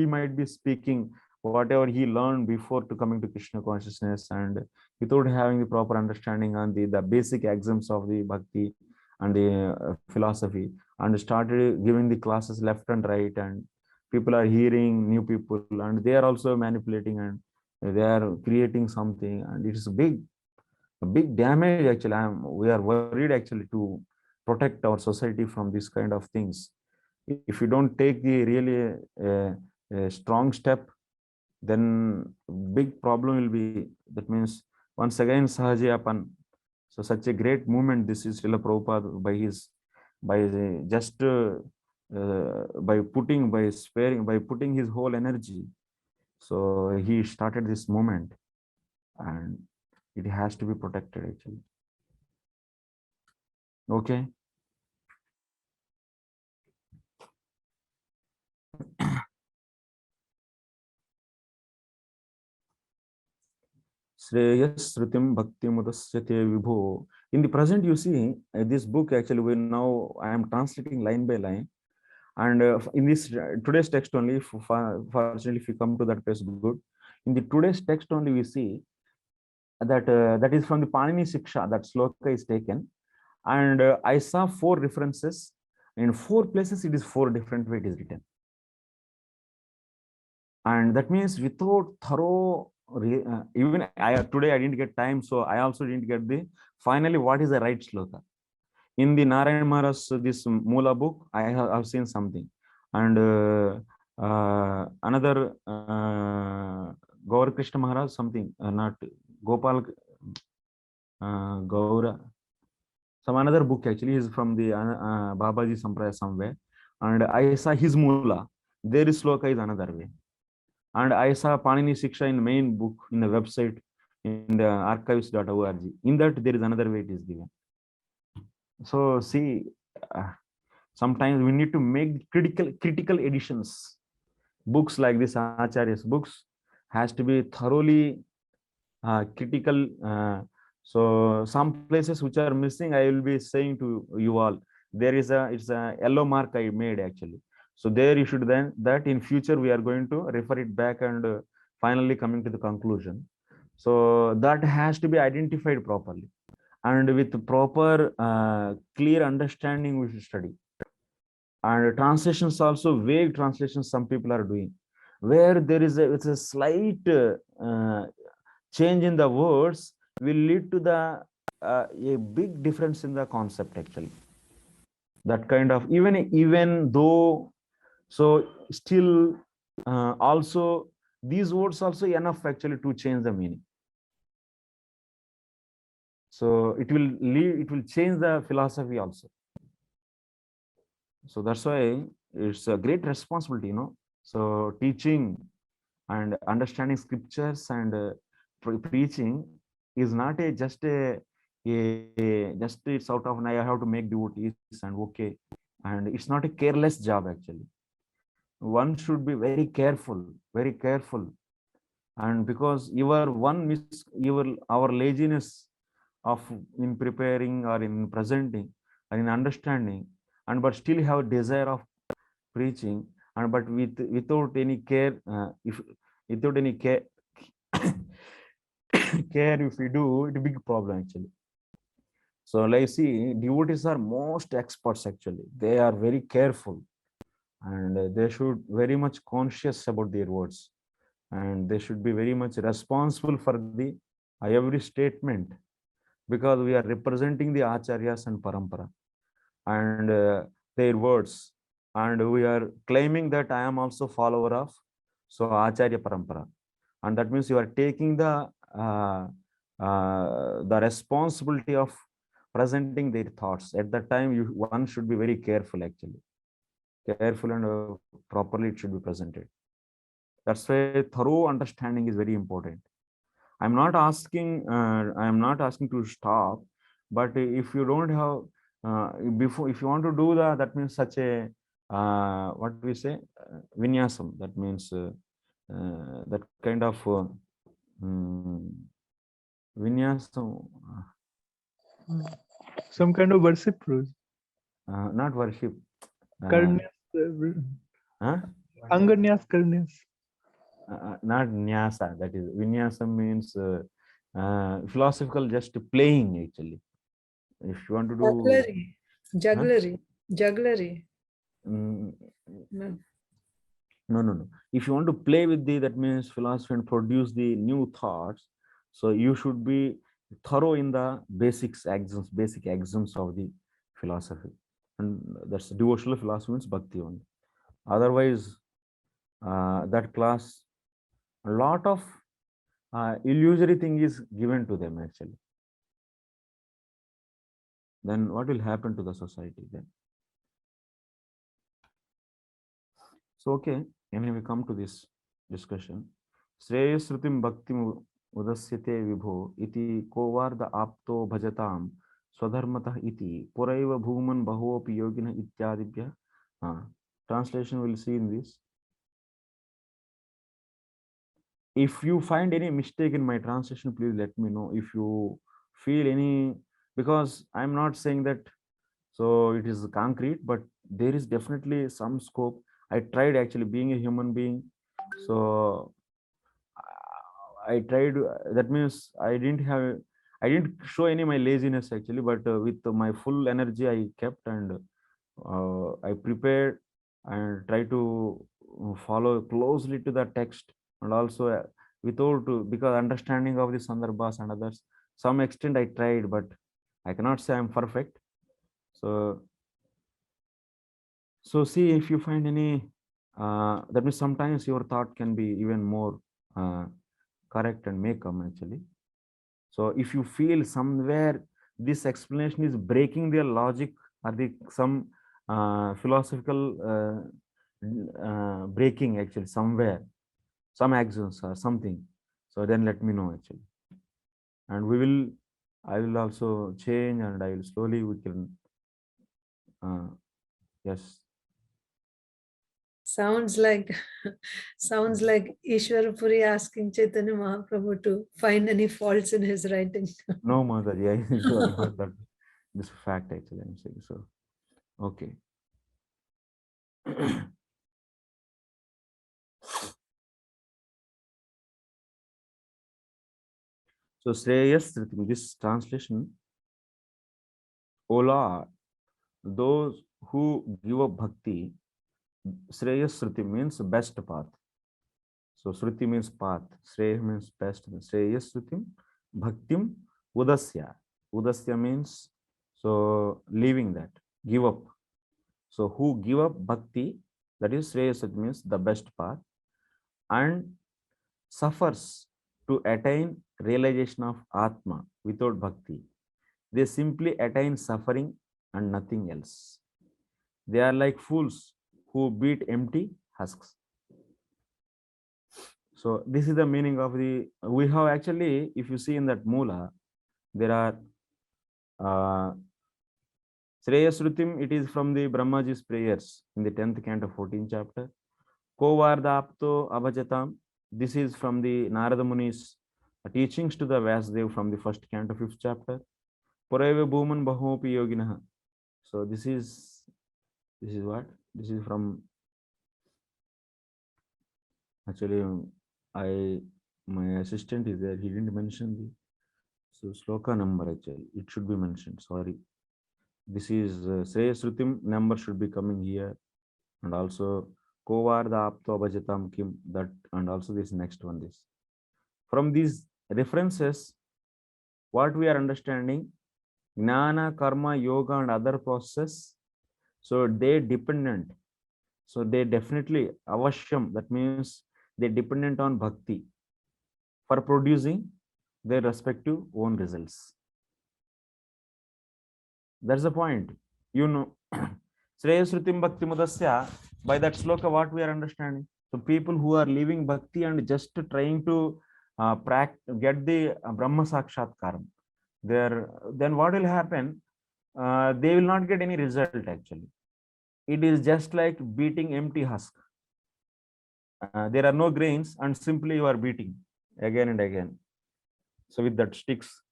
might be speaking whatever he learned before to coming to Krishna consciousness, and without having the proper understanding on the basic axioms of the bhakti and the philosophy, and started giving the classes left and right, and people are hearing, new people, and they are also manipulating, and they are creating something, and it is a big damage actually. We are worried actually to protect our society from this kind of things. If you don't take the really strong step, then big problem will be. That means once again Sahajayapan. So such a great movement this is Srila Prabhupada by putting his whole energy. So he started this movement, and it has to be protected actually. Okay. Shreyasrutim Bhakti Mudasyate Vibho. In the present, you see, this book actually, I am translating line by line. And in this today's text only, fortunately, if you come to that place, good. In the today's text only, we see that that is from the Panini Siksha, that sloka is taken. And I saw 4 references. In 4 places, it is 4 different ways it is written. And that means without thorough, even today I didn't get time, so I also didn't get finally what is the right sloka. In the Narayan Maharaj, this Mula book, I have seen something. And another Gaur Krishna Maharaj, something, not Gopal, Gaura, some another book actually is from the Babaji Sampradaya somewhere. And I saw his Mula, there is sloka is another way. And I saw Panini Siksha in the main book, in the website, in the archives.org. In that, there is another way it is given. So see, sometimes we need to make critical editions. Books like this, Acharya's books, has to be thoroughly critical. So some places which are missing, I will be saying to you all, it's a yellow mark I made actually. So there you should then, that in future we are going to refer it back, and finally coming to the conclusion. So that has to be identified properly, and with proper clear understanding we should study. And translations also, vague translations some people are doing, where there is it's a slight change in the words will lead to a big difference in the concept actually. That kind of, even though So still also these words also enough actually to change the meaning. So it will lead, it will change the philosophy also. So that's why it's a great responsibility, you know. So teaching and understanding scriptures and preaching is not a just it's out of I have to make devotees and okay, and it's not a careless job actually. One should be very careful, and because your one your our laziness of in preparing or in presenting or in understanding, and but still have desire of preaching, and but without any care, if without any care care if we do, it's a big problem actually. So like see, devotees are most experts actually. They are very careful, and they should very much conscious about their words, and they should be very much responsible for the every statement, because we are representing the acharyas and parampara and their words, and we are claiming that I am also follower of so acharya parampara, and that means you are taking the responsibility of presenting their thoughts. At that time one should be very careful actually, careful, and properly it should be presented. That's why thorough understanding is very important. I am not asking to stop, but if you don't have before, if you want to do that means such a what we say, vinyasam, that means that kind of mm, vinyasam, Some kind of worship rules. not worship, Karnyas, huh? Anganyas Karnyas. Not nyasa, that is vinyasam means philosophical just playing actually. If you want to do Jugglery. huh? Jugglery. Jugglery. Mm, No. no. If you want to play with that means philosophy and produce the new thoughts, so you should be thorough in the basic axioms of the philosophy. And that's devotional philosophy means bhakti only. Otherwise, that class, a lot of illusory thing is given to them actually. Then what will happen to the society then? So, okay, anyway, we come to this discussion. Shreyasrutim bhakti udasyate vibho iti kovarda apto bhajatam swadharmatah iti puraiva bhuman bahopi yogina ityadibhya. Translation we'll see in this. If you find any mistake in my translation, please let me know. If you feel any, because I'm not saying that so it is concrete, but there is definitely some scope. I tried actually being a human being, so I tried. That means I didn't show any my laziness actually, but with my full energy I kept, and I prepared and try to follow closely to the text, and also without because understanding of the sandarbhas and others, some extent I tried, but I cannot say I'm perfect. So see if you find any, that means sometimes your thought can be even more correct and may come actually. So if you feel somewhere this explanation is breaking their logic or the some philosophical breaking actually somewhere, some axioms or something, so then let me know actually, and I will also change, and I will slowly we can yes. Sounds like Ishwar Puri asking Chaitanya Mahaprabhu to find any faults in his writing. No, mother, yeah, you are not that. This fact actually I'm saying. So okay. So Shreyas, this translation, O Lord, those who give up bhakti, Shreyas Sruti means best path. So Sruti means path, Shreya means best, Shreyas Srutim, Bhaktim, Udasya. Udasya means so leaving that, give up. So who give up bhakti, That is Shreyas means the best path, and suffers to attain realization of Atma without bhakti. They simply attain suffering and nothing else. They are like fools who beat empty husks. So this is the meaning of the, we have actually, if you see in that Mula, there are Shreyasrutim, it is from the Brahmaji's prayers in the 10th canto, 14th chapter. Kovardapto Abhajatam, this is from the Narada Muni's teachings to the Vasudev from the 1st canto, 5th chapter. Purave Bhuman Bahopi Yoginaha. So this is what? This is from, actually, my assistant is there, he didn't mention the sloka number actually, it should be mentioned, sorry. This is Shreyasrutim number should be coming here, and also Kovarda Apto Abhajatam Kim, that, and also this next one, this. From these references, what we are understanding, Gnana, Karma, Yoga and other processes, so they dependent. So they definitely, avashyam, that means they dependent on bhakti for producing their respective own results. That's the point. You know, Shreyasrutim Bhakti Mudasya, by that sloka, what we are understanding? So people who are leaving bhakti and just trying to get the Brahma Sakshatkaram, then what will happen? They will not get any result actually. It is just like beating empty husk. There are no grains and simply you are beating again and again. So with that sticks,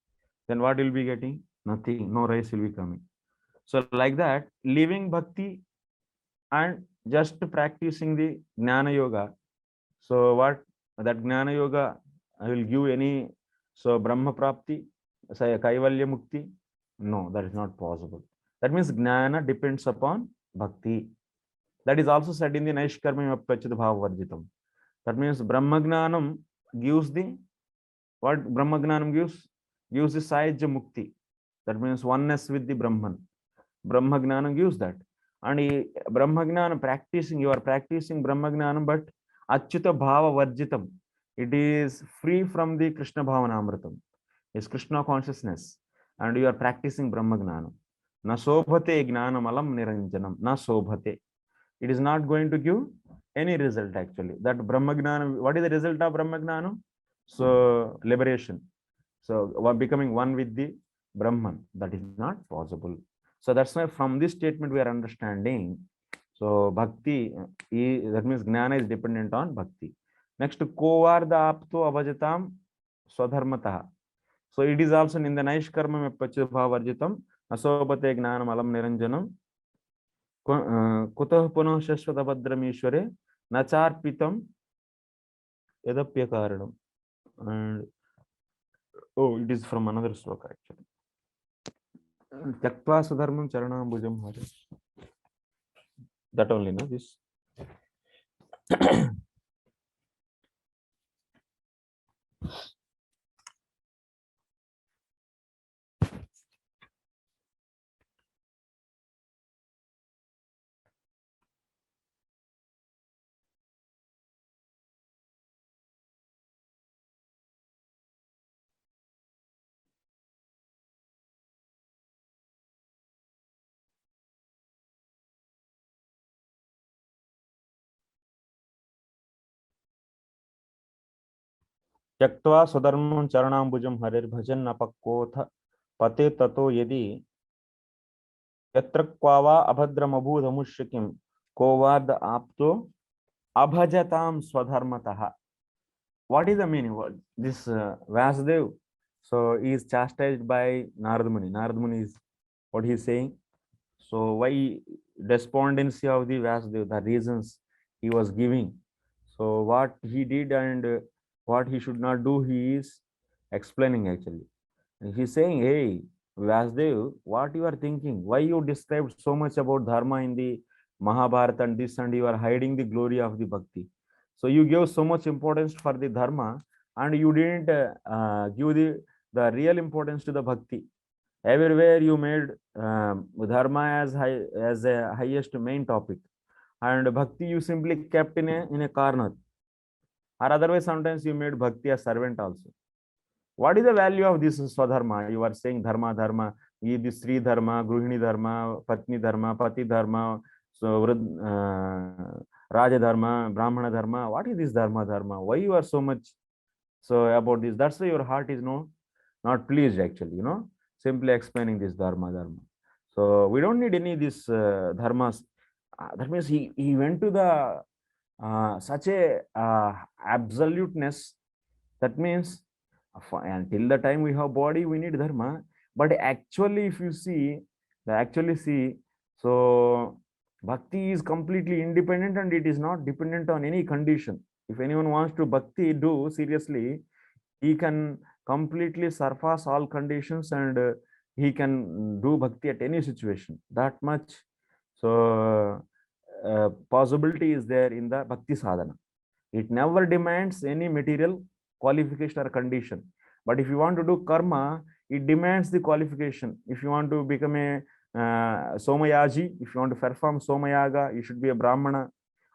then what will be getting? Nothing, no rice will be coming. So like that, leaving bhakti and just practicing the Jnana Yoga. So what that Jnana Yoga will give any, so Brahma Prapti, say Kaivalya Mukti? No, that is not possible. That means Jnana depends upon bhakti. That is also said in the Naishkarma Pachit Bhava Varjitam. That means Brahma Gnanam gives the, what Brahma Gnanam gives? Gives the Sahaja Mukti. That means oneness with the Brahman. Brahma Gnanam gives that. And Brahma Gnanam practicing, you are practicing Brahma Gnanam, but Achyuta Bhava Varjitam. It is free from the Krishna Bhavanamritam. It's Krishna consciousness. And you are practicing Brahma Gnanam. Na sobhate gnanam alam niranjanam. Na sobhate. It is not going to give any result actually. That Brahma Gnanam, what is the result of Brahma Gnanam? So liberation. So becoming one with the Brahman. That is not possible. So that's why from this statement we are understanding. So bhakti, that means Gnana is dependent on bhakti. Next, Kovarda Apto Abhajatam Swadharmataha. So it is also in the Naishkarma Pachibhavarjitam, Asobate Gnanam Alam Niranjanam, Kutah Puno Shashvatabhadramishware, Nacharpitam Edapya Karanam. And oh, it is from another sloka actually. Tyaktva Sudharmam Charanambujam Hare. That only, no? This. त्यक्त्वा स्वधर्मं चरणाम्बुजं हरिर्भजन् अपक्वोऽथ पते ततो यदि यत्र क्वावा अभद्रमभूदमुष्य किं कोवाद आप्तो abhajatam swadharmataha. What is the meaning? This Vasudev, so he is chastised by Narada Muni. Narada Muni is what he is saying. So why despondency of the Vasudev, the reasons he was giving. So what he did and what he should not do, he is explaining actually. And he's saying, hey, Vasudev, what you are thinking? Why you described so much about dharma in the Mahabharata and this, and you are hiding the glory of the bhakti. So you gave so much importance for the dharma and you didn't give the real importance to the bhakti. Everywhere you made dharma as a highest main topic, and bhakti you simply kept in a corner, or otherwise sometimes you made bhakti a servant also. What is the value of this swadharma? You are saying dharma, this Sri dharma, Gruhini dharma, Patni dharma, Pati dharma, so Raja dharma, Brahmana dharma. What is this dharma? Why you are so much so about this? That's why your heart is not pleased actually, simply explaining this dharma. So we don't need any this dharmas. That means he went to the such a absoluteness. That means until the time we have body, we need dharma. But actually, if you see, so bhakti is completely independent and it is not dependent on any condition. If anyone wants to bhakti do seriously, he can completely surpass all conditions and he can do bhakti at any situation. That much. So possibility is there in the bhakti sadhana. It never demands any material qualification or condition. But if you want to do karma, it demands the qualification. If you want to become a Somayaji, if you want to perform Somayaga, you should be a Brahmana.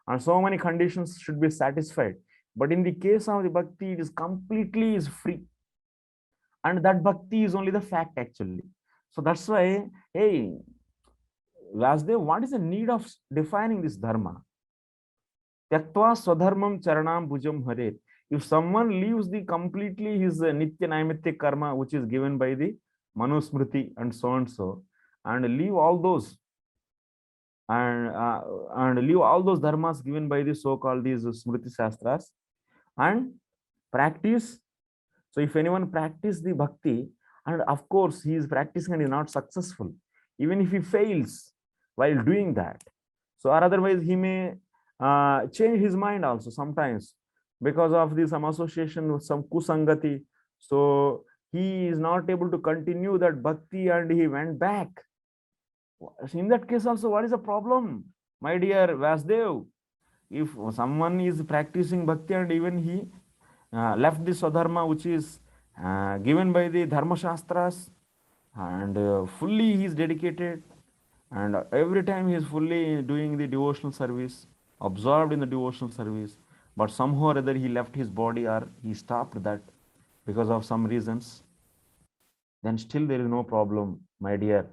And so many conditions should be satisfied. But in the case of the bhakti, it is completely is free. And that bhakti is only the fact actually. So that's why, hey, Vasudev, what is the need of defining this dharma? Tyaktva swadharmam charanam bhujam hare. If someone leaves the completely his nitya naimitya karma, which is given by the manusmriti and so, and leave all those and leave all those dharmas given by the so-called these smriti shastras and practice. So if anyone practice the bhakti, and of course he is practicing and is not successful, even if he fails while doing that, so or otherwise he may change his mind also sometimes because of the some association with some kusangati. So he is not able to continue that bhakti and he went back. In that case also, what is the problem, my dear Vasudev? If someone is practicing bhakti and even he left the swadharma which is given by the dharma shastras and fully he is dedicated and every time he is fully doing the devotional service, absorbed in the devotional service, but somehow or other he left his body or he stopped that because of some reasons, then still there is no problem, my dear.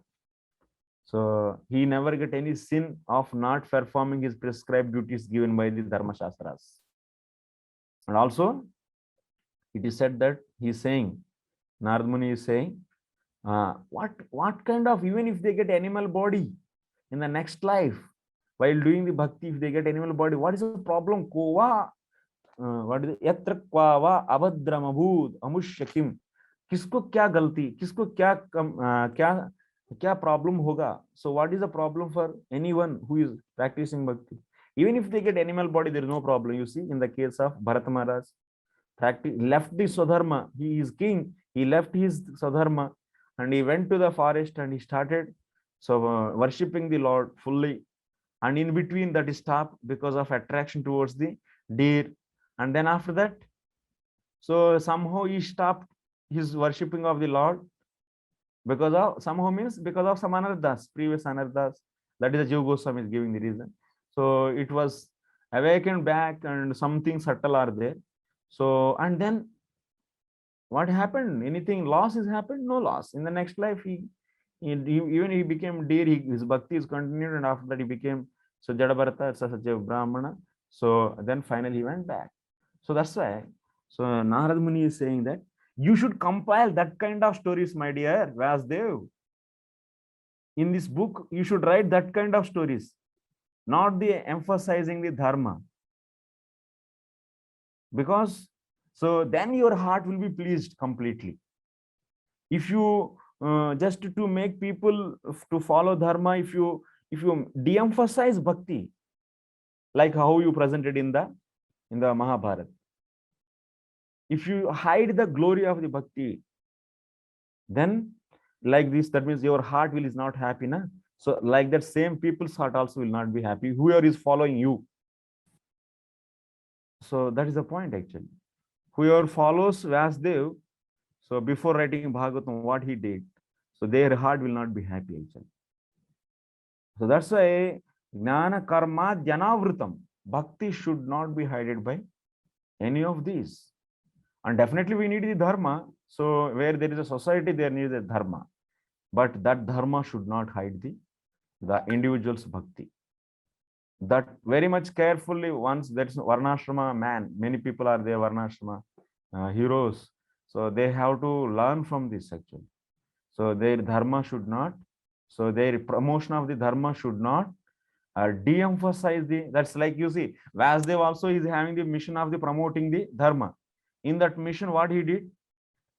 So he never get any sin of not performing his prescribed duties given by the dharma shastras. And also it is said that he is saying, Narad Muni is saying, what kind of, even if they get animal body in the next life, while doing the bhakti, if they get animal body, what is the problem? Kova, what is yatra kvava abhadramabhud amushyakim. Kisko kya galti, kisko kya problem hoga? So what is the problem for anyone who is practicing bhakti? Even if they get animal body, there is no problem. You see, in the case of Bharat Maharaj, left the swadharma. He is king. He left his swadharma and he went to the forest and he started worshipping the Lord fully. And in between that he stopped because of attraction towards the deer. And then after that, so somehow he stopped his worshipping of the Lord because of somehow means because of some anardas, previous anardas. That is the Jiva Goswami is giving the reason. So it was awakened back and something subtle are there. So and then what happened? Anything loss has happened? No loss. In the next life, even he became deer. His bhakti is continued, and after that he became so Jadabharata, such a Brahmana. So then finally he went back. So that's why. So Narad Muni is saying that you should compile that kind of stories, my dear Vasudev. In this book, you should write that kind of stories, not the emphasizing the dharma. Because so then your heart will be pleased completely. If you just to make people to follow dharma, if you de-emphasize bhakti, like how you presented in the Mahabharata, if you hide the glory of the bhakti, then like this, that means your heart is not happy, na? So like that same people's heart also will not be happy, whoever is following you. So that is the point actually. Whoever follows Vasudev, so before writing Bhagavatam, what he did, so their heart will not be happy actually. So that's why Jnana karma dhyanavritam. Bhakti should not be hidden by any of these. And definitely we need the dharma. So where there is a society, there needs a dharma. But that dharma should not hide the individual's bhakti. That very much carefully, once that's varnashrama man, many people are there, varnashrama heroes. So they have to learn from this actually. So their dharma should not, so their promotion of the dharma should not de-emphasize the, that's like you see, Vasudev also is having the mission of the promoting the dharma. In that mission, what he did,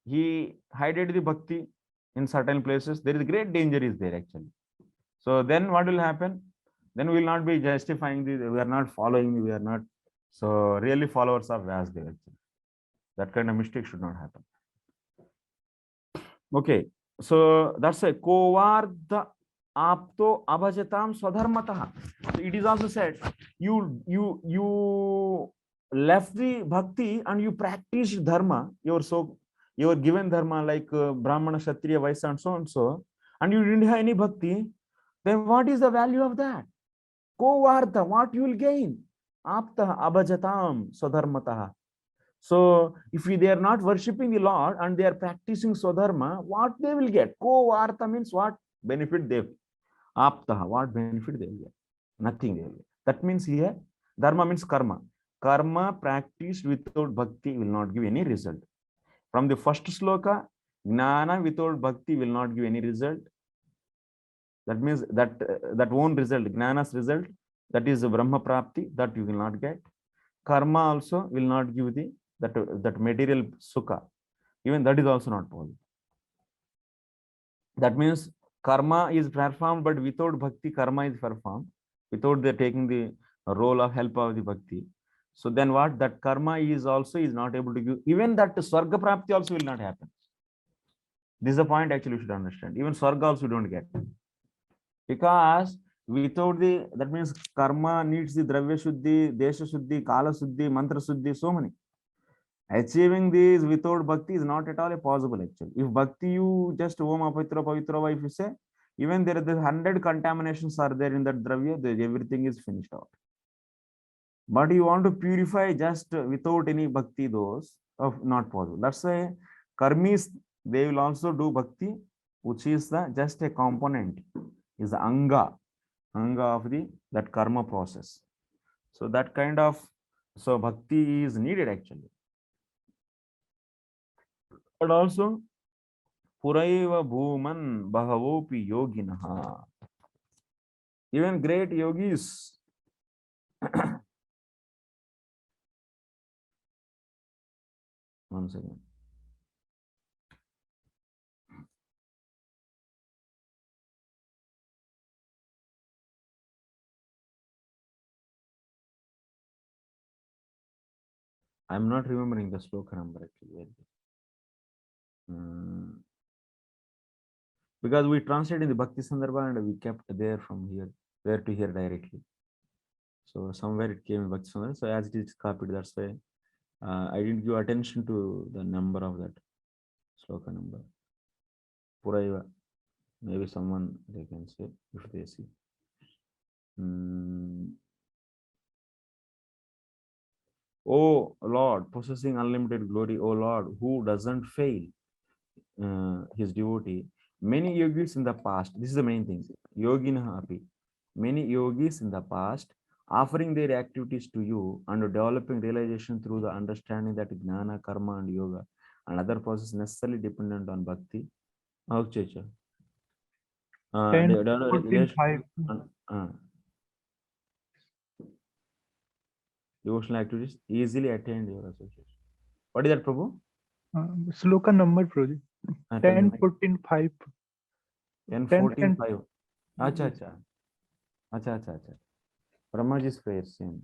he hided the bhakti in certain places. There is great danger is there actually. So then what will happen? Then we will not be justifying the, we are not following, we are not, so really followers of Vasudev actually. That kind of mistake should not happen. Okay, so that's a kovarda apto abhajatam swadharmatah. So it is also said, you left the bhakti and you practice dharma, your given dharma like Brahmana, Kshatriya, Vaishya and so, and you didn't have any bhakti, then what is the value of that? Kovarta, what you will gain? Apta abhajatam swadharmatah. So if they are not worshipping the Lord and they are practicing swadharma, what they will get? Kovarta means what benefit they will. Aptaha, what benefit they will get? Nothing they will get. That means here, dharma means karma. Karma practiced without bhakti will not give any result. From the first sloka, jnana without bhakti will not give any result. That means that won't result, jnana's result, that is Brahma Prapti, that you will not get. Karma also will not give the that material sukha. Even that is also not possible. That means karma is performed, but without bhakti, karma is performed, without the taking the role of help of the bhakti. So then what? That karma is also is not able to give. Even that Swarga Prapti also will not happen. This is the point actually you should understand. Even Swarga also don't get. Because without the, that means karma needs the Dravya Shuddhi, Desha Shuddhi, Kala Shuddhi, Mantra Shuddhi, so many. Achieving this without bhakti is not at all a possible actually. If bhakti you just Om Apavitra Pavitra, if you say, even there are the 100 contaminations are there in that dravya, everything is finished out. But you want to purify just without any bhakti, those of not possible. That's why karmis, they will also do bhakti, which is the just a component, is the anga of the that karma process. So that kind of, so bhakti is needed actually. But also Puraiva Bhuman Bahavopi Yoginaha. Even great yogis one second. I'm not remembering the sloka number actually. Because we translated in the Bhakti Sandarbha and we kept there from here, there to here directly. So somewhere it came in Bhakti Sandarbha. So as it is copied, that's why I didn't give attention to the number of that sloka number. Puraiva. Maybe someone they can say if they see. Oh Lord, possessing unlimited glory, oh Lord, who doesn't fail his devotee. Many yogis in the past, this is the main thing, yogina api, many yogis in the past offering their activities to you and developing realization through the understanding that jnana, karma and yoga and other processes necessarily dependent on bhakti. Devotional activities easily attained your association. What is that, Prabhu? Sloka number, Prabhu. 10, 14, 5. 10, 14, 5. Acha. Brahmaji's prayer, same.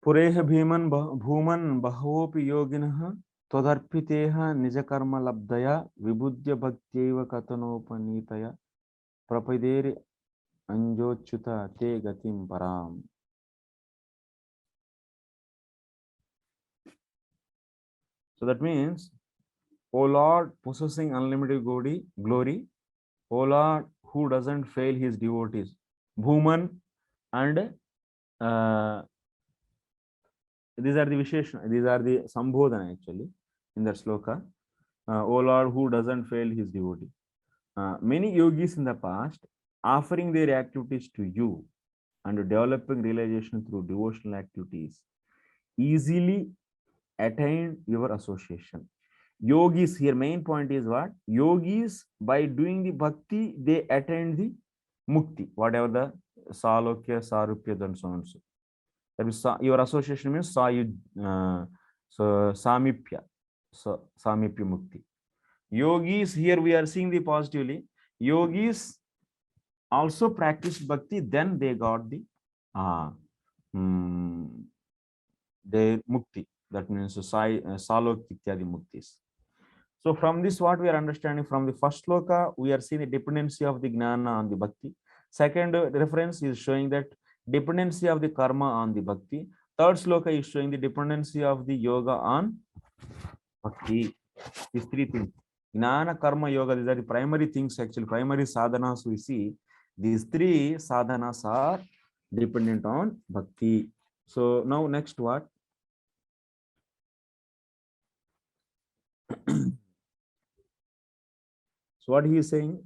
पुरेह भीमन Bhuman बहवोपि योगिनः त्वदर्पितेह निज कर्म लब्धया विबुद्ध्य भक्त्यैव कथनोपनीतया प्रपदेर Anjochuta te gatim param. So that means, O Lord, possessing unlimited glory, O Lord, who doesn't fail his devotees. Bhuman and these are the Visheshna, these are the Sambodhana actually in that sloka. O Lord, who doesn't fail his devotee. Many yogis in the past offering their activities to you and developing realization through devotional activities easily attained your association. Yogis, here main point is what? Yogis, by doing the bhakti, they attain the mukti, whatever the salokya, sarupya, and so on and so. That is, your association means so samipya, so samipya mukti. Yogis, here we are seeing the positively. Yogis also practiced bhakti, then they got the their mukti. That means salok ityadi muktis. So from this, what we are understanding from the first sloka, we are seeing the dependency of the gnana on the bhakti. Second reference is showing that dependency of the karma on the bhakti. Third sloka is showing the dependency of the yoga on bhakti. These three things. Gnana, karma, yoga, these are the primary things, actually, primary sadhanas we see. These three sadhanas are dependent on bhakti. So now next what? So what he is saying?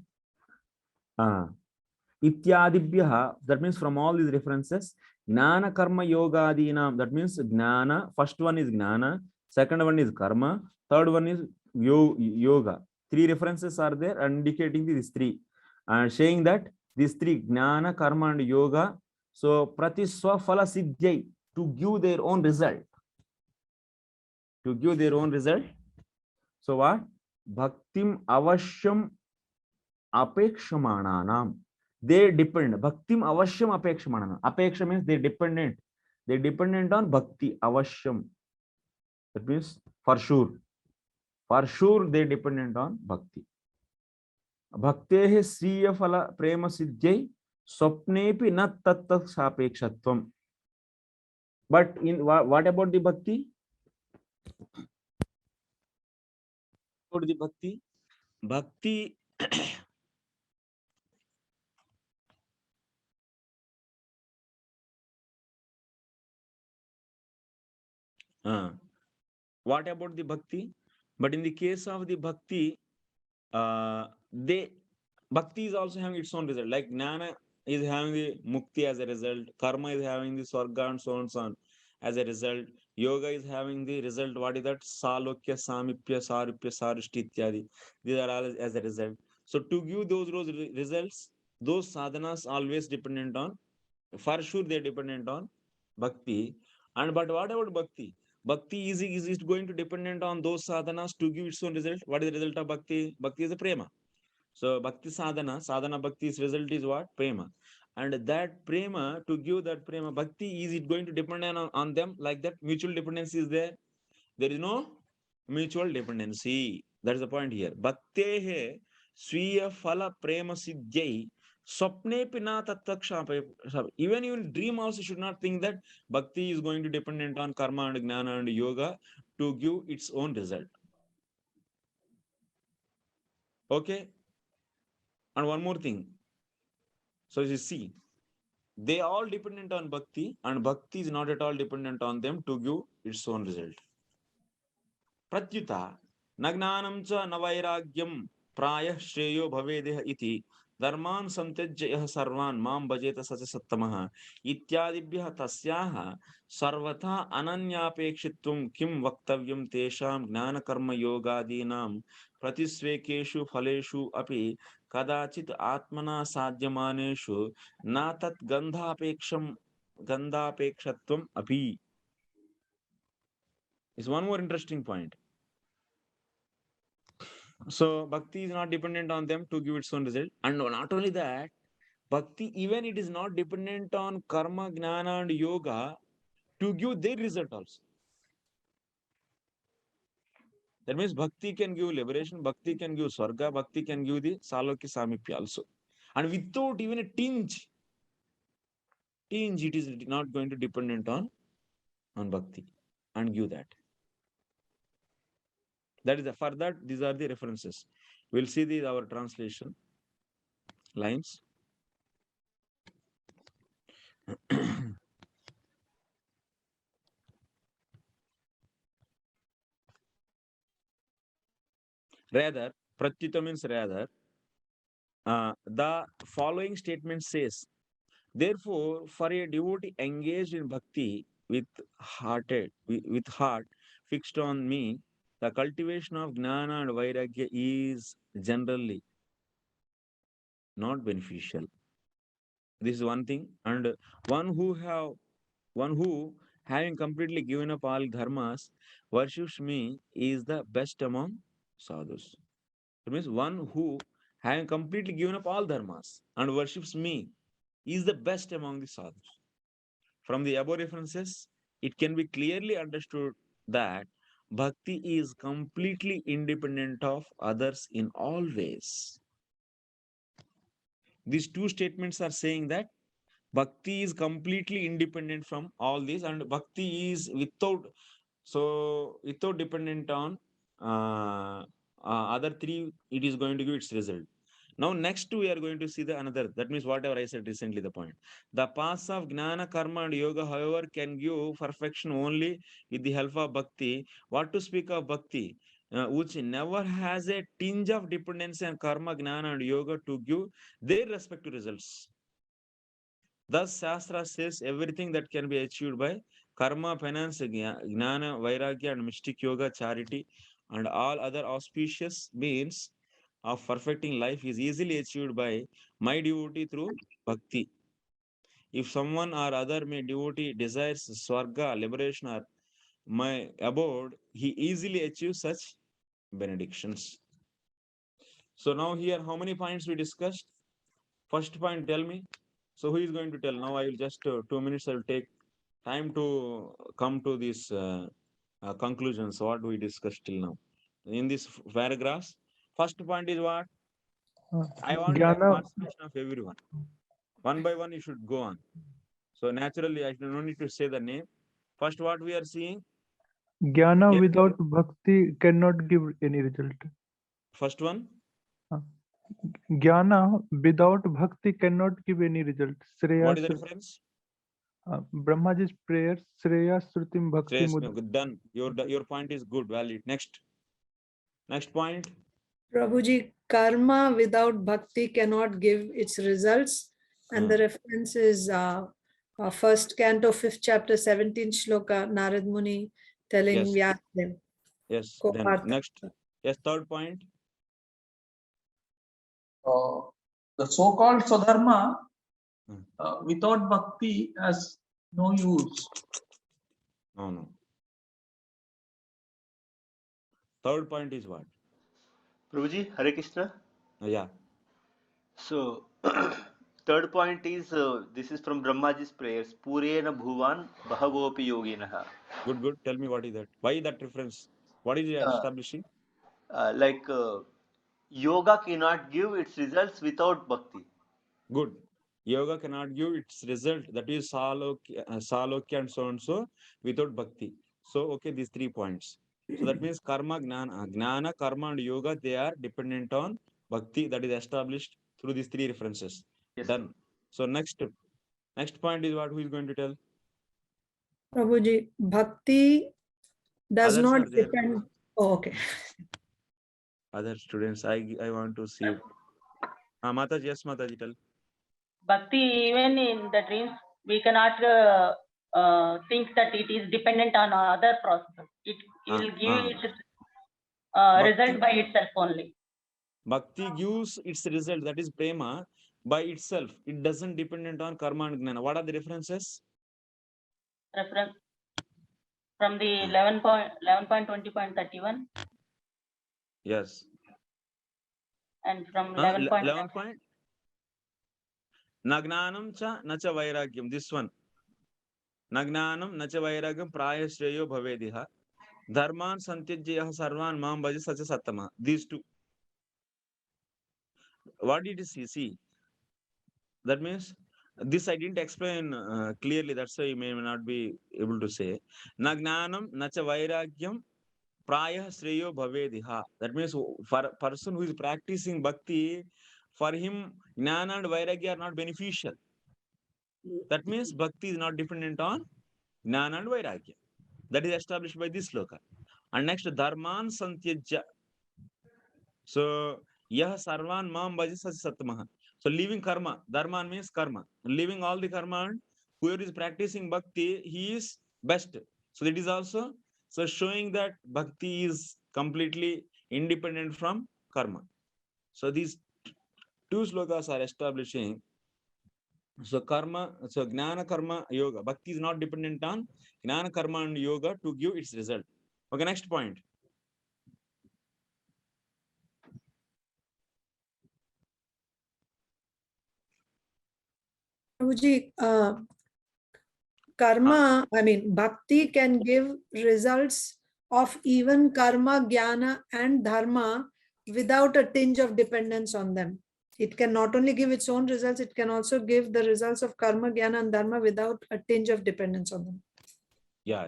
Ityadibhyaha, that means from all these references, gnana karma yoga adinam, that means gnana, first one is gnana, second one is karma, third one is yoga. Three references are there indicating these three and saying that these three, gnana, karma and yoga, so pratiswa phala siddhyai, to give their own result. To give their own result. So what? Bhaktim avashyam apekshamananam. They depend. Bhaktim avashyam apekshamananam. Apeksha means they dependent. They dependent on bhakti avashyam. That means for sure. For sure they dependent on bhakti. Bhaktehe sriya phala prema siddhyai swapnepi na tattat sapekshatvam. But in what about the bhakti? What about the bhakti? Bhakti what about the bhakti? But in the case of the bhakti, bhakti is also having its own result. Like jnana is having the mukti as a result, karma is having the swarga and so on and so on as a result. Yoga is having the result. What is that? Salokya, samipya, sarupya, sarushti ityadi. These are all as a result. So to give those results, those sadhanas always dependent on, for sure they dependent on bhakti. And but what about bhakti? Bhakti is it going to dependent on those sadhanas to give its own result? What is the result of bhakti? Bhakti is a prema. So bhakti sadhana bhakti's result is what? Prema. And that prema, to give that prema, bhakti, is it going to depend on them like that? Mutual dependency is there? There is no mutual dependency. That is the point here. Bhaktehe swiya phala prema siddhyai swapne pina tattaksha. Even in dream also should not think that bhakti is going to dependent on karma and jnana and yoga to give its own result. Okay. And one more thing. So you see, they all dependent on bhakti, and bhakti is not at all dependent on them to give its own result. Pratyuta nagnanam cha navairagyam prayah shreyo bhavedeha iti dharman santyajya yah sarvan mam bhajeta sacha sattamah ityadibhyah tasyaha sarvatha ananyapekshitvam kim vaktavyam tesham gnana karma yogadinam pratisvekeshu phaleshu api kadachit atmana sadhyamaneshu na tat gandhapeksham api. Is one more interesting point. So bhakti is not dependent on them to give its own result. And not only that, bhakti, even it is not dependent on karma, jnana and yoga to give their result also. That means bhakti can give liberation, bhakti can give swarga, bhakti can give the salokya samipya also. And without even a tinge tinge, it is not going to dependent on bhakti, and give that. That is for that, these are the references. We'll see these our translation lines. Rather, pratyuta means rather. The following statement says, therefore, for a devotee engaged in bhakti with heart fixed on me, the cultivation of gnana and vairagya is generally not beneficial. This is one thing. And one who having completely given up all dharmas worships me is the best among sadhus. It means one who having completely given up all dharmas and worships me is the best among the sadhus. From the above references, it can be clearly understood that bhakti is completely independent of others in all ways. These two statements are saying that bhakti is completely independent from all these, and bhakti is without dependent on other three, it is going to give its result. Now, next we are going to see the another. That means whatever I said recently, the point. The paths of Gnana, Karma, and Yoga, however, can give perfection only with the help of Bhakti. What to speak of Bhakti, which never has a tinge of dependency on Karma, Gnana, and Yoga to give their respective results. Thus, Shastra says everything that can be achieved by Karma, penance, Gnana, Vairagya, and mystic yoga, charity, and all other auspicious means of perfecting life is easily achieved by my devotee through bhakti. If someone or other my devotee desires swarga, liberation, or my abode, he easily achieves such benedictions. So now here, how many points we discussed? First point, tell me. So who is going to tell? Now I will just 2 minutes. I will take time to come to these conclusions. What we discussed till now in this paragraphs. First point is what? I want the Jnana, participation of everyone. One by one, you should go on. So naturally, I don't need to say the name. First, what we are seeing? Jnana Yes. without bhakti cannot give any result. First one. Jnana without bhakti cannot give any result. What is the reference? Brahmaji's prayer, Shreya Srutim Bhakti Mud. Done. Your point is good, valid. Next point. Prabhuji, karma without bhakti cannot give its results. And the reference is first canto, 5th chapter, 17th shloka, Narad Muni telling Yes. Vyasadeva. Yes. Then next. Yes. Third point. The so-called Swadharma without bhakti has no use. No. Third point is what? Prabhuji, Hare Krishna. Yeah. So, third point is this is from Brahmaji's prayers. Purena bhuvan bhavopi yoginaha. Good. Tell me what is that? Why that reference? What is it establishing? Yoga cannot give its results without bhakti. Good. Yoga cannot give its result, that is salokya and so and so, without bhakti. So, okay, these 3 points. So that means karma, gnana, karma, and yoga, they are dependent on bhakti. That is established through these 3 references. Yes, Done. So next point is what? Who is going to tell? Prabhuji, bhakti does Others not are there. depend. Oh, okay. Other students, I want to see. Mataji, yes, Mataji, tell. Bhakti, even in the dreams, we cannot think that it is dependent on other processes. It will give its result by itself only. Bhakti gives its result, that is prema, by itself. It doesn't dependent on karma and gnana. What are the references? Reference from the 11.20.31. Yes. And from 11 point. Nagnanam cha nacha vairagyam. This one. Nagnanam nacha vairagyam prayashreyo bhavediha. Dharman santyajyaha sarvan mam bhaja sacha sattama. These two. What did you see? That means This I didn't explain clearly. That's why you may not be able to say. Na gnanam na cha vairagyam prayah shreyo bhavediha. That means for a person who is practicing bhakti, for him gnana and vairagya are not beneficial. That means bhakti is not dependent on gnana and vairagya. That is established by this sloka. And next, dharman santyajya. So, yah sarvan mam bhajasasi satmaha. So, leaving karma, dharman means karma. Leaving all the karma, and whoever is practicing bhakti, he is best. So, it is also so showing that bhakti is completely independent from karma. So, these two slokas are establishing. So, karma, so gnana karma yoga. Bhakti is not dependent on gnana karma and yoga to give its result. Okay, next point. Prabhuji, karma, I mean, bhakti can give results of even karma, jnana, and dharma without a tinge of dependence on them. It can not only give its own results, it can also give the results of karma, jnana, and dharma without a tinge of dependence on them. Yeah.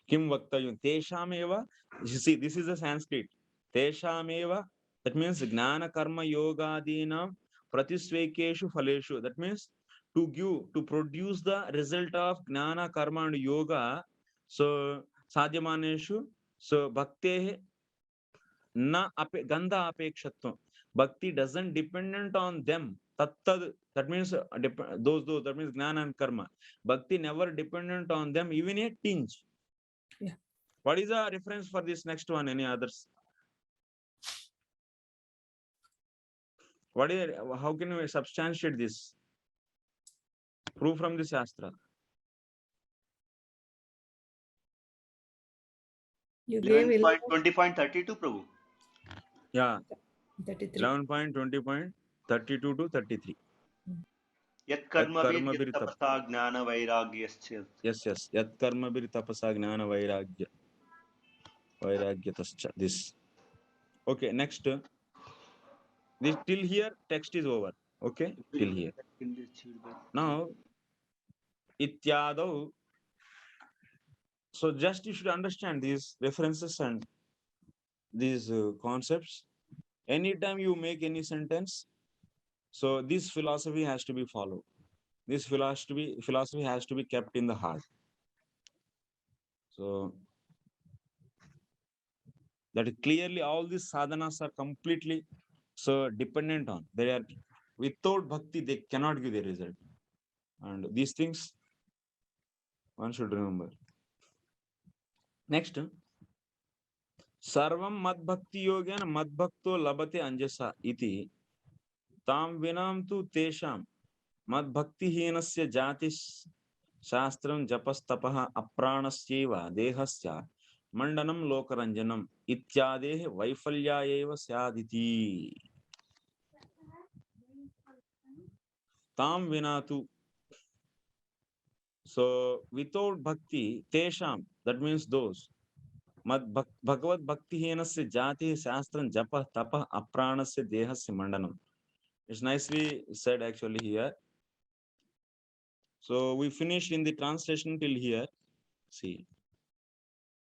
Kim vaktayum teshameva. You see, this is a Sanskrit. Teshameva. That means gnana karma yoga dina pratisvekeshu phaleshu. That means to give, to produce the result of gnana karma and yoga. So sadhyamaneshu. So bhakte na gandha apekshatvam. Bhakti doesn't dependent on them. Tattad, that means those, that means gnana and karma. Bhakti never dependent on them, even a tinge. Yeah. What is the reference for this next one? Any others? What is it? How can we substantiate this? Proof from the Shastra. You gave 11.20.32, Prabhu. Yeah. 33. 11.20.32 to 33. Yat karma bir tapasa gnana vairagyascha. Yes. Yat karma bir tapasa gnana vairagyatascha. This. Okay, next. This till here text is over. Okay, till here. Now, ityadau. So just you should understand these references and these concepts. Anytime you make any sentence, so this philosophy has to be followed. This philosophy has to be kept in the heart. So that clearly all these sadhanas are completely so dependent on. They are without bhakti, they cannot give the result. And these things one should remember. Next, sarvam mad bhakti yogena mad bhakto labate anjasa iti tam vinam tu tesham mad bhakti hinasya jatis shastram japastapah apranasyeva dehasya mandanam lokaranjanam ityadeh vaifalyaeva syaditi. Tam vinatu. So without bhakti, tesham, that means those. Mad bhagavad bhakti henasya jati shastram japa tapa apranasya dehasya mandanam. It's nicely said actually here. So we finished in the translation till here. See.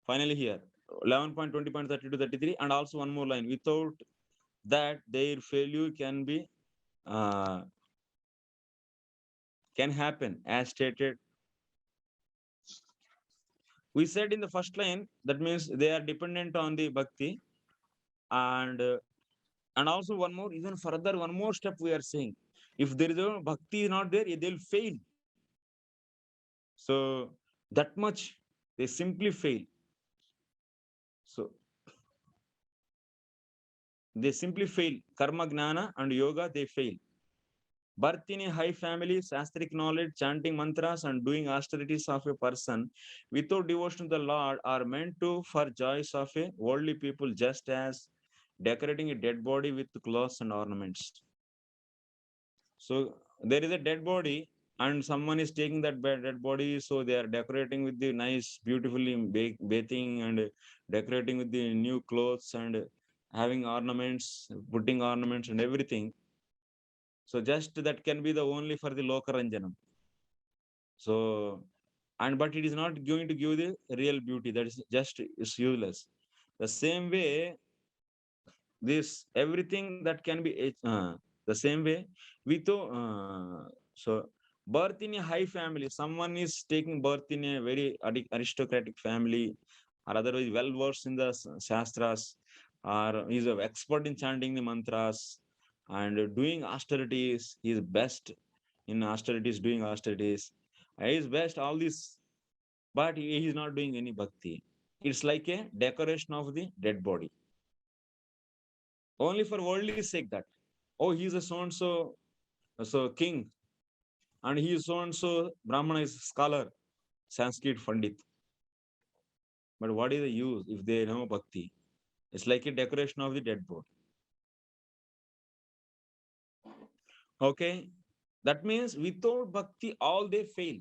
Finally here, 11.20.30 to 33, and also one more line. Without that, their failure can be can happen as stated. We said in the first line, that means they are dependent on the bhakti, and also one more, even further, one more step we are saying. If there is a bhakti is not there, they'll fail. So that much they simply fail. So they simply fail. Karma, gnana, and yoga, they fail. Birth in a high family, shastric knowledge, chanting mantras, and doing austerities of a person without devotion to the Lord are meant to for joys of a worldly people, just as decorating a dead body with clothes and ornaments. So there is a dead body, and someone is taking that dead body, so they are decorating with the nice, beautifully bathing and decorating with the new clothes and having ornaments, putting ornaments and everything. So just that can be the only for the lokaranjanam. So, and but it is not going to give the real beauty. That is just is useless. The same way, this everything that can be the same way with so birth in a high family. Someone is taking birth in a very aristocratic family, or otherwise well versed in the shastras, or is an expert in chanting the mantras and doing austerities. He is best in austerities, doing austerities. He is best all this, but he is not doing any bhakti. It's like a decoration of the dead body, only for worldly sake. That, oh, he is a so and so king, and he is so and so Brahmana is scholar, Sanskrit Pandit. But what is the use if they know bhakti? It's like a decoration of the dead body. Okay, that means without bhakti, all they fail.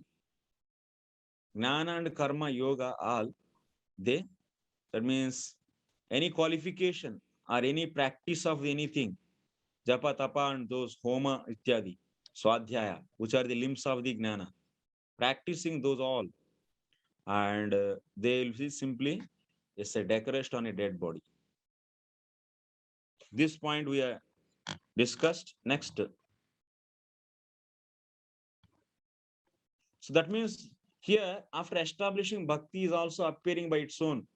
Jnana and karma, yoga, all they. That means any qualification or any practice of anything, japa, tapa, and those homa, ityadi, swadhyaya, which are the limbs of the jnana, practicing those all, and they will be simply it's a decoration on a dead body. This point we are discussed. Next, so that means here after establishing bhakti is also appearing by its own,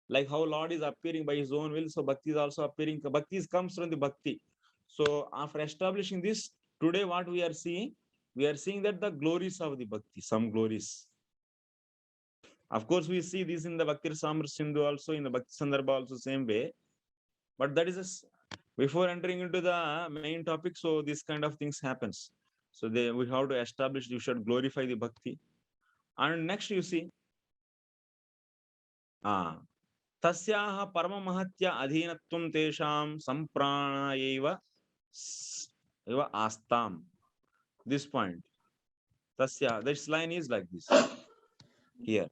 like how Lord is appearing by his own will, so bhakti is also appearing. Bhakti comes from the bhakti. So after establishing this, today what we are seeing that the glories of the bhakti, some glories. Of course, we see this in the Bhakti Samr Sindhu also, in the Bhakti Sandarbha also, same way. But that is before entering into the main topic, so this kind of things happens. So we have to establish, you should glorify the bhakti. And next you see, tasyaha paramahatya adhinatvam tesham samprana eva astam. This point, tasya, this line is like this here.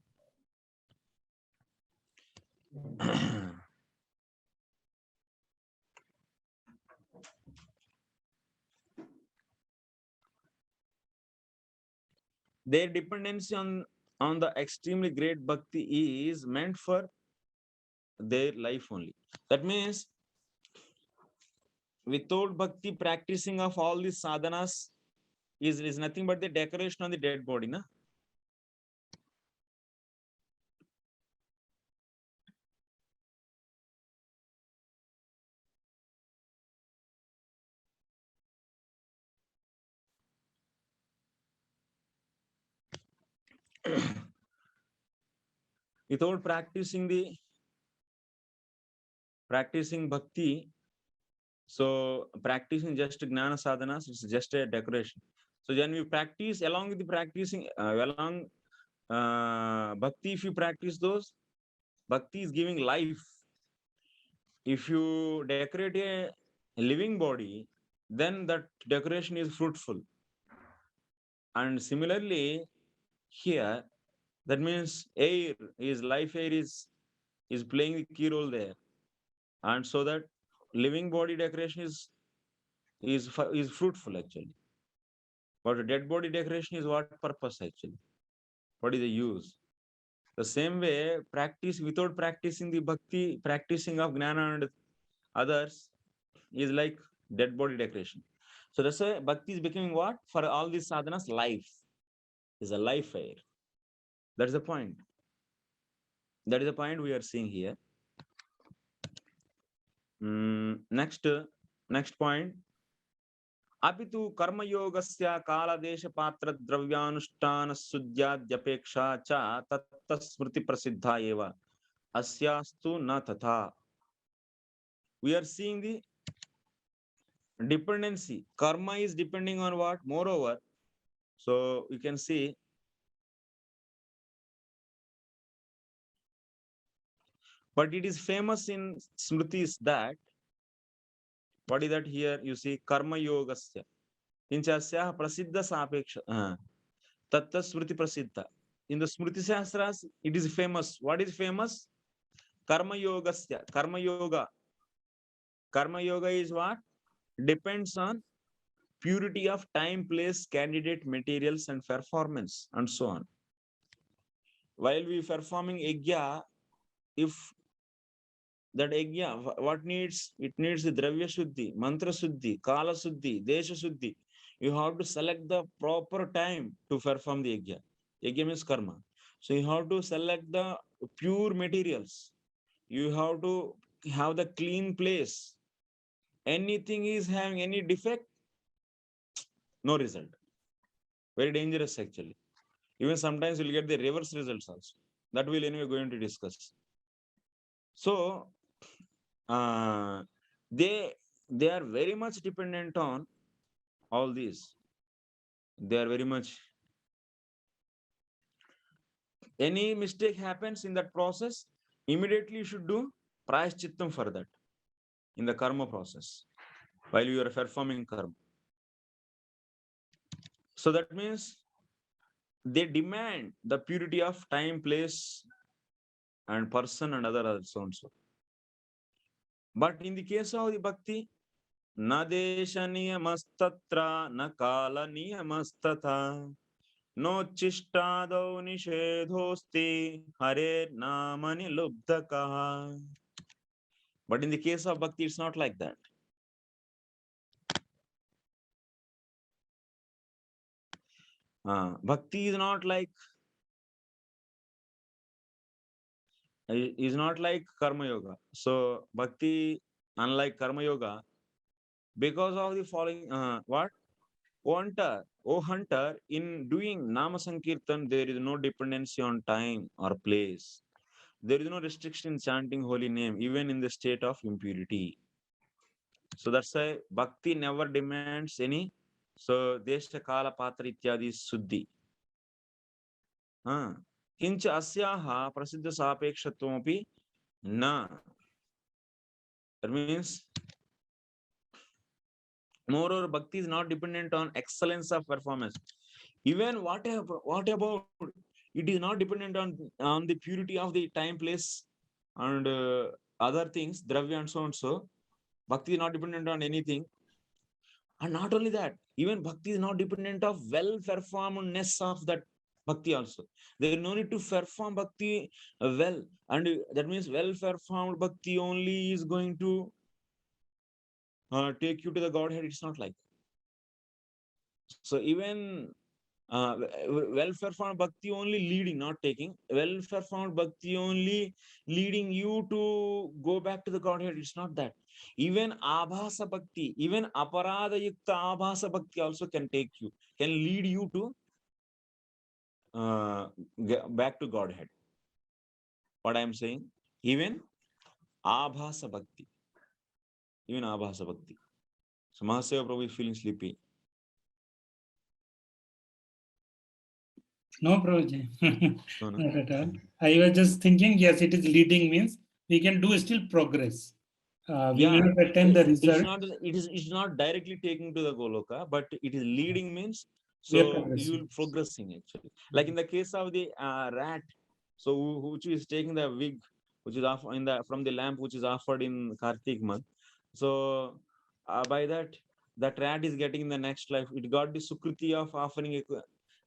Their dependency on the extremely great bhakti is meant for their life only. That means without bhakti, practicing of all these sadhanas is nothing but the decoration on the dead body, na? Without practicing bhakti, so practicing just jnana sadhanas, it's just a decoration. So when we practice along with the practicing bhakti, if you practice those, bhakti is giving life. If you decorate a living body, then that decoration is fruitful. And similarly, here, that means air is life, air is playing the key role there, and so that living body decoration is fruitful actually. But dead body decoration is what purpose actually? What is the use? The same way, practice without practicing the bhakti, practicing of jnana and others is like dead body decoration. So that's why bhakti is becoming what? For all these sadhanas, life is a life air. That's the point. That is the point we are seeing here. Next point. अपितु कर्मयोगस्य कालदेशपात्रद्रव्यानुष्ठानसुद्याद्यपेक्षा च तत्तस्मृतिप्रसिद्धा एव अस्यास्तु न तथा. We are seeing the dependency. Karma is depending on what? Moreover, so you can see but it is famous in smritis that, what is that here? You see, karma yogasya kinchasya prasiddha sapeksha tatta smriti prasiddha. In the smriti shastras, it is famous. What is famous? Karma yogasya. Karma yoga is what? Depends on purity of time, place, candidate, materials, and performance, and so on. While we performing yajna, if that yajna, what needs? It needs the dravya shuddhi, mantra shuddhi, kala shuddhi, desha shuddhi. You have to select the proper time to perform the yajna. Yajna means karma. So you have to select the pure materials. You have to have the clean place. Anything is having any defect, no result. Very dangerous actually. Even sometimes you'll get the reverse results also. That we'll anyway going to discuss. So they are very much dependent on all these. They are very much. Any mistake happens in that process, immediately you should do prayashchittam for that in the karma process while you are performing karma. So that means they demand the purity of time, place, and person and other so and so. But in the case of the bhakti, na desha niyamastatra na kala niyamastata no chistadau nishedhosti hare namani lubdakaha. But in the case of bhakti, it's not like that. Bhakti is not like karma yoga. So bhakti, unlike karma yoga, because of the following, what? O hunter, in doing Nama Sankirtan, there is no dependency on time or place. There is no restriction in chanting holy name, even in the state of impurity. So that's why bhakti never demands any. So desha kala patra ityadi suddhi. Kinch asyaha prasiddha sapekshatvapi na. That means moreover, bhakti is not dependent on excellence of performance. Even what about it is not dependent on the purity of the time, place, and other things, dravya and so and so. Bhakti is not dependent on anything. And not only that, even bhakti is not dependent of well-performedness of that bhakti also. There is no need to perform bhakti well. And that means well-performed bhakti only is going to take you to the Godhead. It's not like. So even well-performed bhakti only leading, not taking. Well-performed bhakti only leading you to go back to the Godhead. It's not that. Even abhasa bhakti, even aparada yukta abhasa bhakti also can take you, can lead you to back to Godhead. What I am saying, even abhasa bhakti, even abhasa bhakti. So Mahaseva Prabhu is feeling sleepy. No, Prabhuji. No, no. Not at all. I was just thinking, yes, it is leading means we can do still progress. We may not attain the result. It's not directly taking to the Goloka, but it is leading means We are so progressing. you will progressing actually. Like in the case of the rat, so which is taking the wig, which is off in the from the lamp which is offered in Kartik month. So by that rat is getting in the next life. It got the sukriti of offering a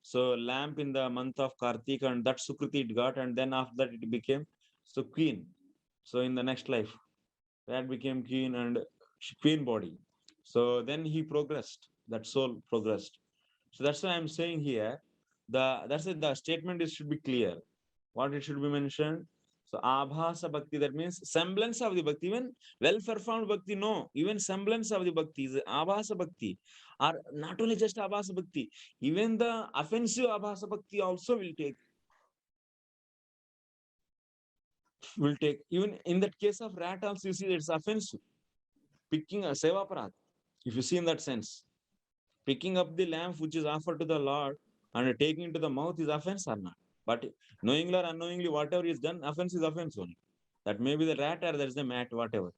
so lamp in the month of Kartik, and that sukriti it got, and then after that it became so queen. So in the next life, rat became queen and queen body. So then he progressed. That soul progressed. So that's why I'm saying here, the statement should be clear. What it should be mentioned. So abhasa bhakti, that means semblance of the bhakti. Even well-performed bhakti, no. Even semblance of the bhakti is abhasa bhakti. Or not only just abhasa bhakti, even the offensive abhasa bhakti also will take. Even in that case of rat also, you see it's offensive. Picking a seva parad, if you see in that sense, picking up the lamp which is offered to the Lord and taking it to the mouth is offense or not. But knowingly or unknowingly, whatever is done, offense is offense only. That may be the rat or there is the mat, whatever.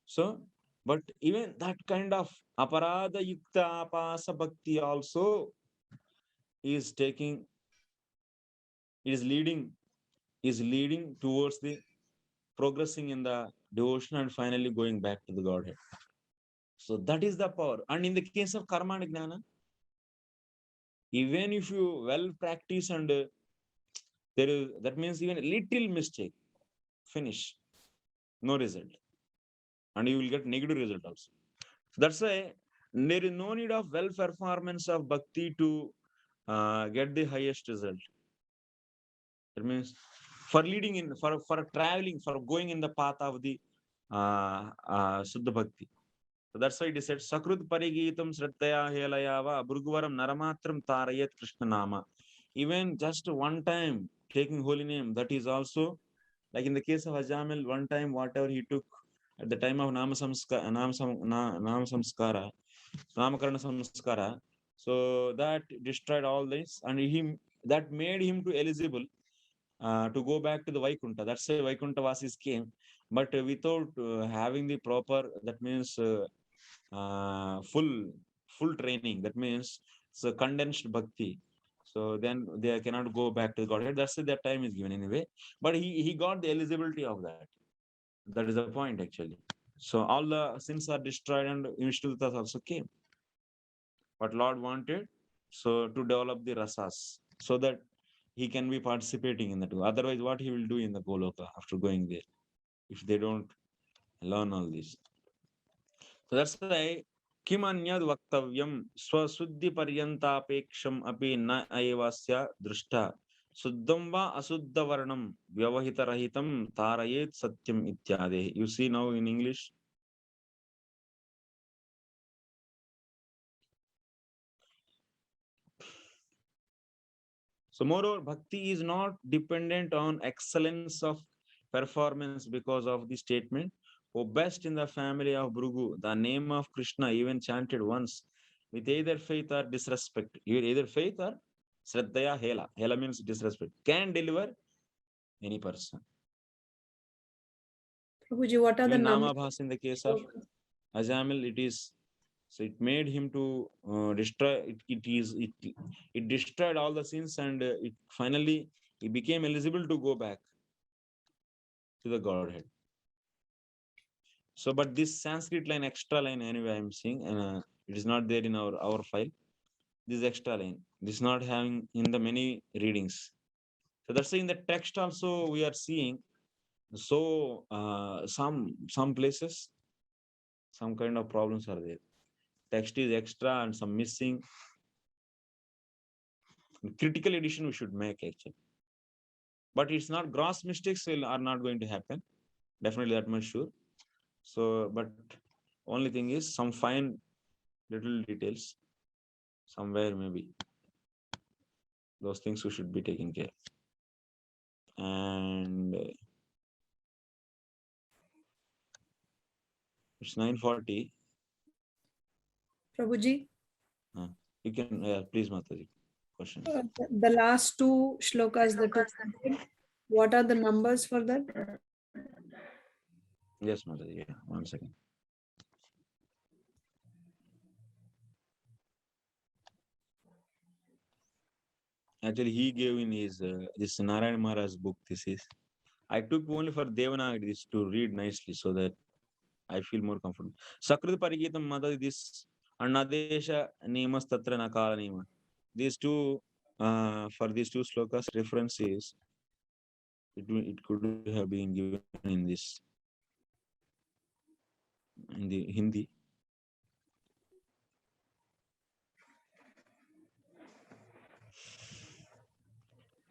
So, but even that kind of aparada yukta apasa bhakti also is taking, is leading towards the progressing in the devotion and finally going back to the Godhead. So that is the power. And in the case of karma and jnana, even if you well practice and there is, that means even a little mistake, finish, no result, and you will get negative result also. So that's why there is no need of well performance of bhakti to get the highest result. That means for leading in, for traveling, for going in the path of the Suddha Bhakti. So that's why it is said, Sakrut Parigitam Sraddhaya Helayava Burguvaram Naramatram Tarayat Krishna Nama. Even just one time taking holy name, that is also, like in the case of Ajamil, one time whatever he took at the time of Namakarana Samskara, so that destroyed all this, and him that made him to eligible to go back to the Vaikunta. That's why Vaikunta Vasis came, but without having the proper, that means full training. That means it's a condensed bhakti. So then they cannot go back to Godhead. That's why that time is given anyway. But he got the eligibility of that. That is the point actually. So all the sins are destroyed, and Vishnudutas also came. What Lord wanted, so to develop the rasas, so that he can be participating in that. Otherwise, what he will do in the Goloka after going there, if they don't learn all this? So that's why Kimanyad Vaktavyam Swasuddhi Paryantapeksham Api Na Ayavasya Drushta Suddhamba Asuddha Varnam Vyavahita Rahitam Tarayet Satyam Ityade. You see now in English. So moreover, bhakti is not dependent on excellence of performance because of the statement, O best in the family of Bhrigu, the name of Krishna even chanted once with either faith or disrespect. Either faith or Shraddhaya Hela. Hela means disrespect. Can deliver any person. Prabhuji, what are the Even numbers? Namabhas in the case of Ajamil, it is, so it made him to destroy, it destroyed all the sins, and it finally, he became eligible to go back to the Godhead. So, but this Sanskrit line, extra line, anyway, I'm seeing, it is not there in our file. This extra line, this is not having in the many readings. So that's why in the text also we are seeing. So some places, some kind of problems are there. Text is extra and some missing. Critical edition we should make actually. But it's not, gross mistakes are not going to happen. Definitely, that much sure. So, but only thing is some fine little details somewhere, maybe those things we should be taking care. And it's 9:40. Prabhuji, You can please, Mataji, questions. the last two shlokas that you said, what are the numbers for that? Yes, Mataji. Yeah, 1 second. Actually, he gave in his this Narayan Maharaj book. This is, I took only for Devanagari this to read nicely so that I feel more comfortable. Sakrut Parigitam Mataji, this Annadesha Nemas Tatra Nakala Nema. These two, for these two slokas, references, it could have been given in this, in the Hindi.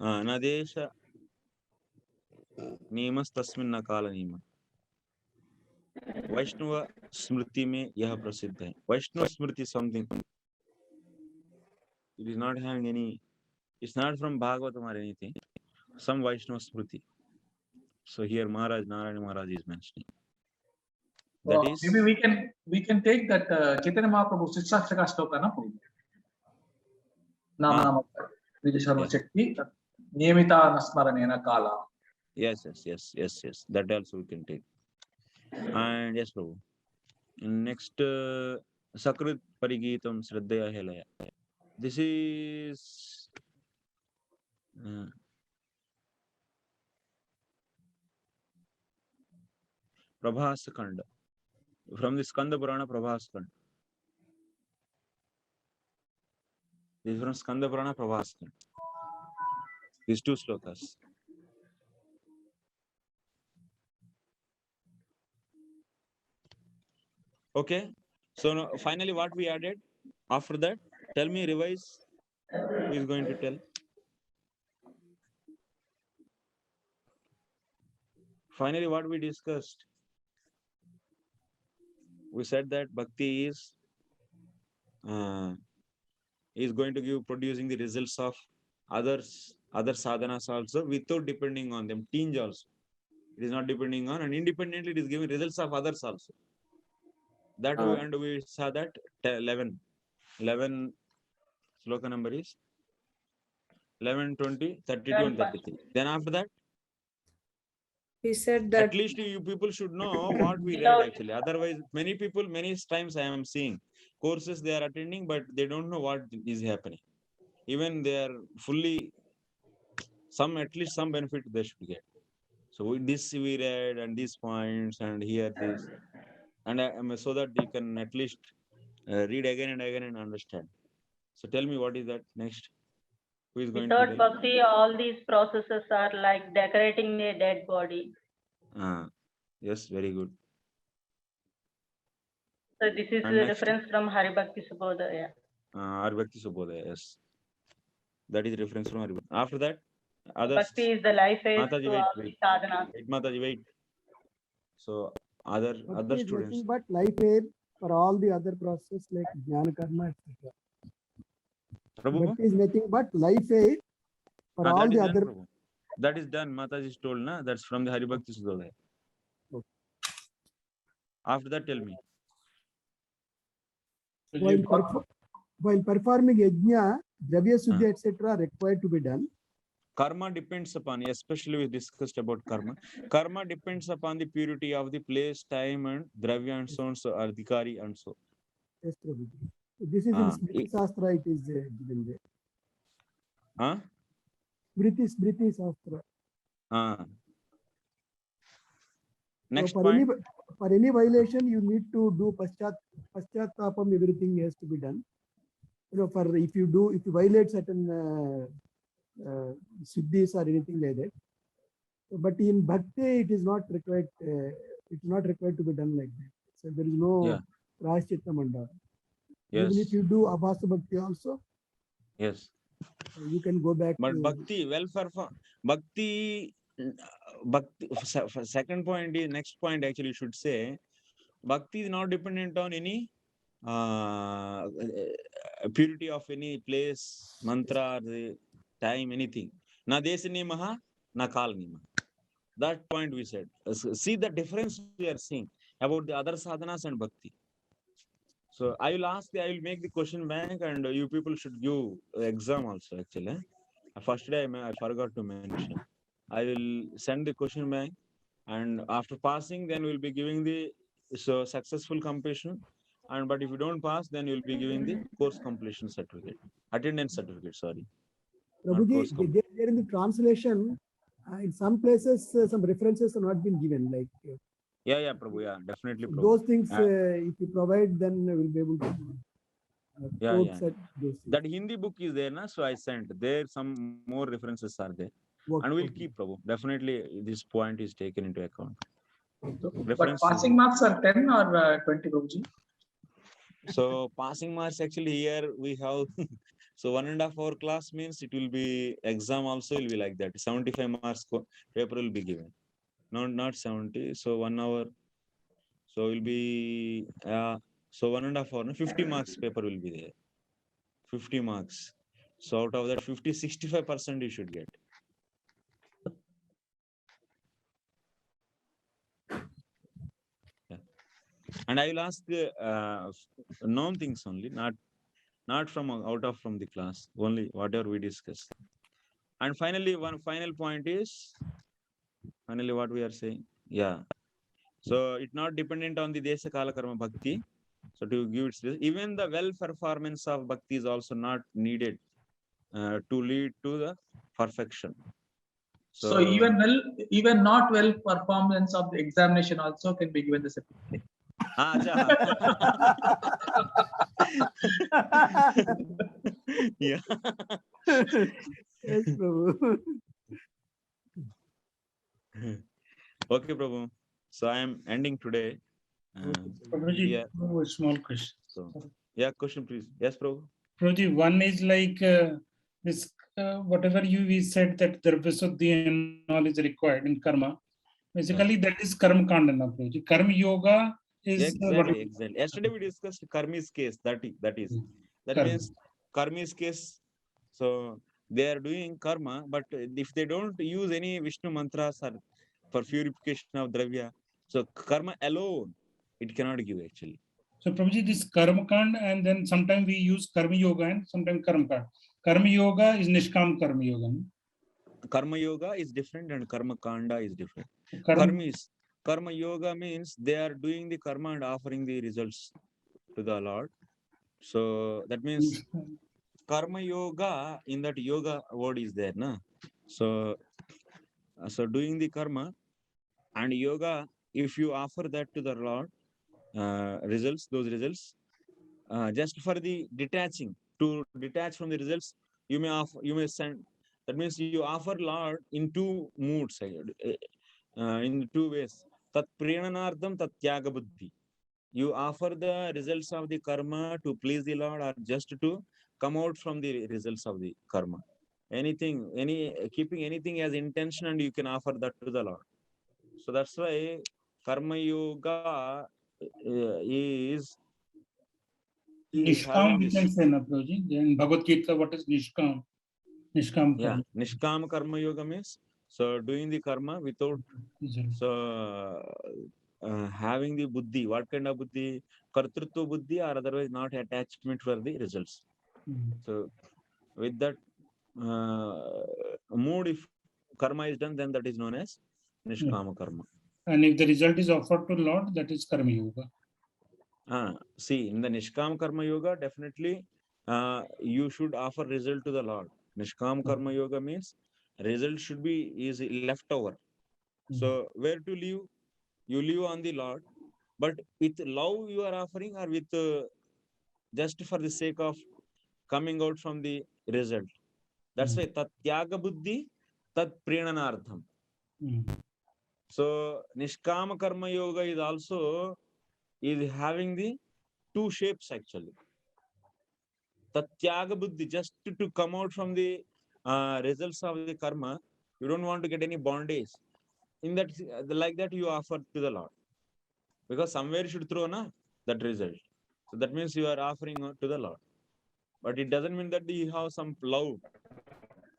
Nadesha Nemas Tasmin Nakala Nema. Vaishnava Smriti mein yah prasiddha hai. Vaishnava Smriti something. It is not having any, it's not from Bhagavatam or anything. Some Vaishnava Smriti. So here Maharaj, Narayana Maharaj is mentioning. That is, maybe we can take that Chaitanya Mahaprabhu Shikshashaka Shloka, na Prabhu? Nama Vidisharma Shakti Niyamita Nasmaranena Kala. yes. That also we can take. And yes, Prabhu. Next, Sakrit Parigitam Shraddhaya Helaya. This is Prabhas Kanda. from the Skanda Purana Prabhaskand. This is from Skanda Purana Prabhaskand. These two slokas. Okay. So now, finally, what we added after that? Tell me, revise. Who is going to tell? Finally, what we discussed? We said that bhakti is going to producing the results of other sadhanas also without depending on them. Tinge also. It is not depending on, and independently it is giving results of others also. That we saw that 11 sloka number is 11, 20, 32 and 33. Then after that, he said that at least you people should know what we read actually. Otherwise, many people, many times I am seeing courses they are attending, but they don't know what is happening. Even they are fully, at least some benefit they should get. So this we read and these points and here this, and so that you can at least read again and again and understand. So tell me, what is that next? Who is going Without to bhakti, all these processes are like decorating a dead body. Yes, very good. So this is And the next? reference from Hari Bhakti Subodhaya. Hari Bhakti Subodhaya, yes. That is reference from Hari Bhakti. After that, others. Bhakti is the life aid Mataji, to all the sadhanas. Wait, Mataji, wait. So other Bhakti is students. nothing but life aid for all the other processes like jnana karma, etc. Prabhu? Bhakti is nothing but life aid for all the other. Prabhu. That is done. Mataji is told, na? That's from the Hari Bhakti Subodhaya. Okay. After that, tell me. While performing yajna, dravya suddhi, etc. are required to be done. Karma depends upon, especially we discussed about karma. Karma depends upon the purity of the place, time, and dravya and so on, so adhikari and so. Yes, Prabhu. This is in Smriti Shastra, it is given there. Smriti Shastra. Next so point. For any violation, you need to do paschatapam, everything has to be done. If you violate certain siddhis or anything like that. But in bhakti, it is not required. It's not required to be done like that. So there is no prashchitta mandala. Yes. Even if you do abhasa bhakti also. Yes. You can go back. But bhakti, bhakti. Second point is, next point actually you should say, bhakti is not dependent on any purity of any place, mantra, or time, anything. Na desa nimaha, na kal nimaha. That point we said. See the difference we are seeing about the other sadhanas and bhakti. So I will make the question bank, and you people should give exam also actually. First day I forgot to mention. I will send the question bank, and after passing, then we'll be giving the successful completion. But if you don't pass, then you'll be giving the course completion certificate, attendance certificate. Sorry. Prabhuji, there in the translation, in some places, some references have not been given. Like. Yeah, Prabhu. Yeah, definitely. Prabhu. Those things, if you provide, then we'll be able to. That Hindi book is there, na? So I sent. There some more references are there, and we'll keep, Prabhu. Definitely, this point is taken into account. So, but passing marks are 10 or 20, Prabhuji? So passing marks actually here we have. So 1.5 hour class means it will be exam also will be like that. 75 marks paper will be given. No, not 70. So 1 hour. So will be so 1.5 hour. 50 marks paper will be there. 50 marks. So out of that 65% you should get. Yeah. And I will ask known things only, not from from the class, only whatever we discuss. And finally, one final point is finally what we are saying. Yeah. So it's not dependent on the desa kala karma bhakti. So to give it, even the well performance of bhakti is also not needed to lead to the perfection. So even not well performance of the examination also can be given the certificate. acha. Yeah. Yes, Prabhu. Okay, Prabhu. So I am ending today. Prabhuji, Yeah. a small question. So yeah, question please. Yes, Prabhu. Prabhuji, one is like this, whatever we said that Dravya and all is required in karma. Basically, that is karma kanda, na Prabhuji. Karma yoga is Exactly. Yesterday we discussed karmi's case. That Karma. means karmi's case. So they are doing karma, but if they don't use any Vishnu mantras or for purification of dravya, so karma alone it cannot give actually. So Prabhuji, this karma kand, and then sometimes we use karma yoga and sometimes karma kand. Karma yoga is nishkam karma yoga. No? Karma yoga is different and karma kanda is different. Karma, Karma yoga means they are doing the karma and offering the results to the Lord. So that means karma yoga, in that yoga word is there, na? So doing the karma and yoga, if you offer that to the Lord, those results, just for the detaching, to detach from the results, you may send. That means you offer Lord in two moods, in two ways. Tat priyananardham, tat tyaga buddhi. You offer the results of the karma to please the Lord, or just to come out from the results of the karma. Keeping anything as intention, and you can offer that to the Lord. So that's why karma yoga is nishkam having we this. can say, na Prabhuji. Then Bhagavad Gita, what is nishkam? Nishkam Yeah, karma. nishkam karma yoga means so doing the karma without having the buddhi. What kind of buddhi? Kartrutva buddhi, or otherwise not attachment for the results. So with that mood, if karma is done, then that is known as nishkama karma. And if the result is offered to Lord, that is karma yoga. See, in the nishkam karma yoga, definitely you should offer result to the Lord. Nishkam karma yoga means result should be is left over. So where to live? You live on the Lord, but with love you are offering, or with just for the sake of coming out from the result. That's why tat tyaga buddhi, tat priyananardham. So nishkama karma yoga is also having the two shapes actually. Tat tyaga buddhi, just to come out from the results of the karma. You don't want to get any bondage. In that, like that, you offer to the Lord, because somewhere you should throw that result. So that means you are offering to the Lord, but it doesn't mean that you have some love.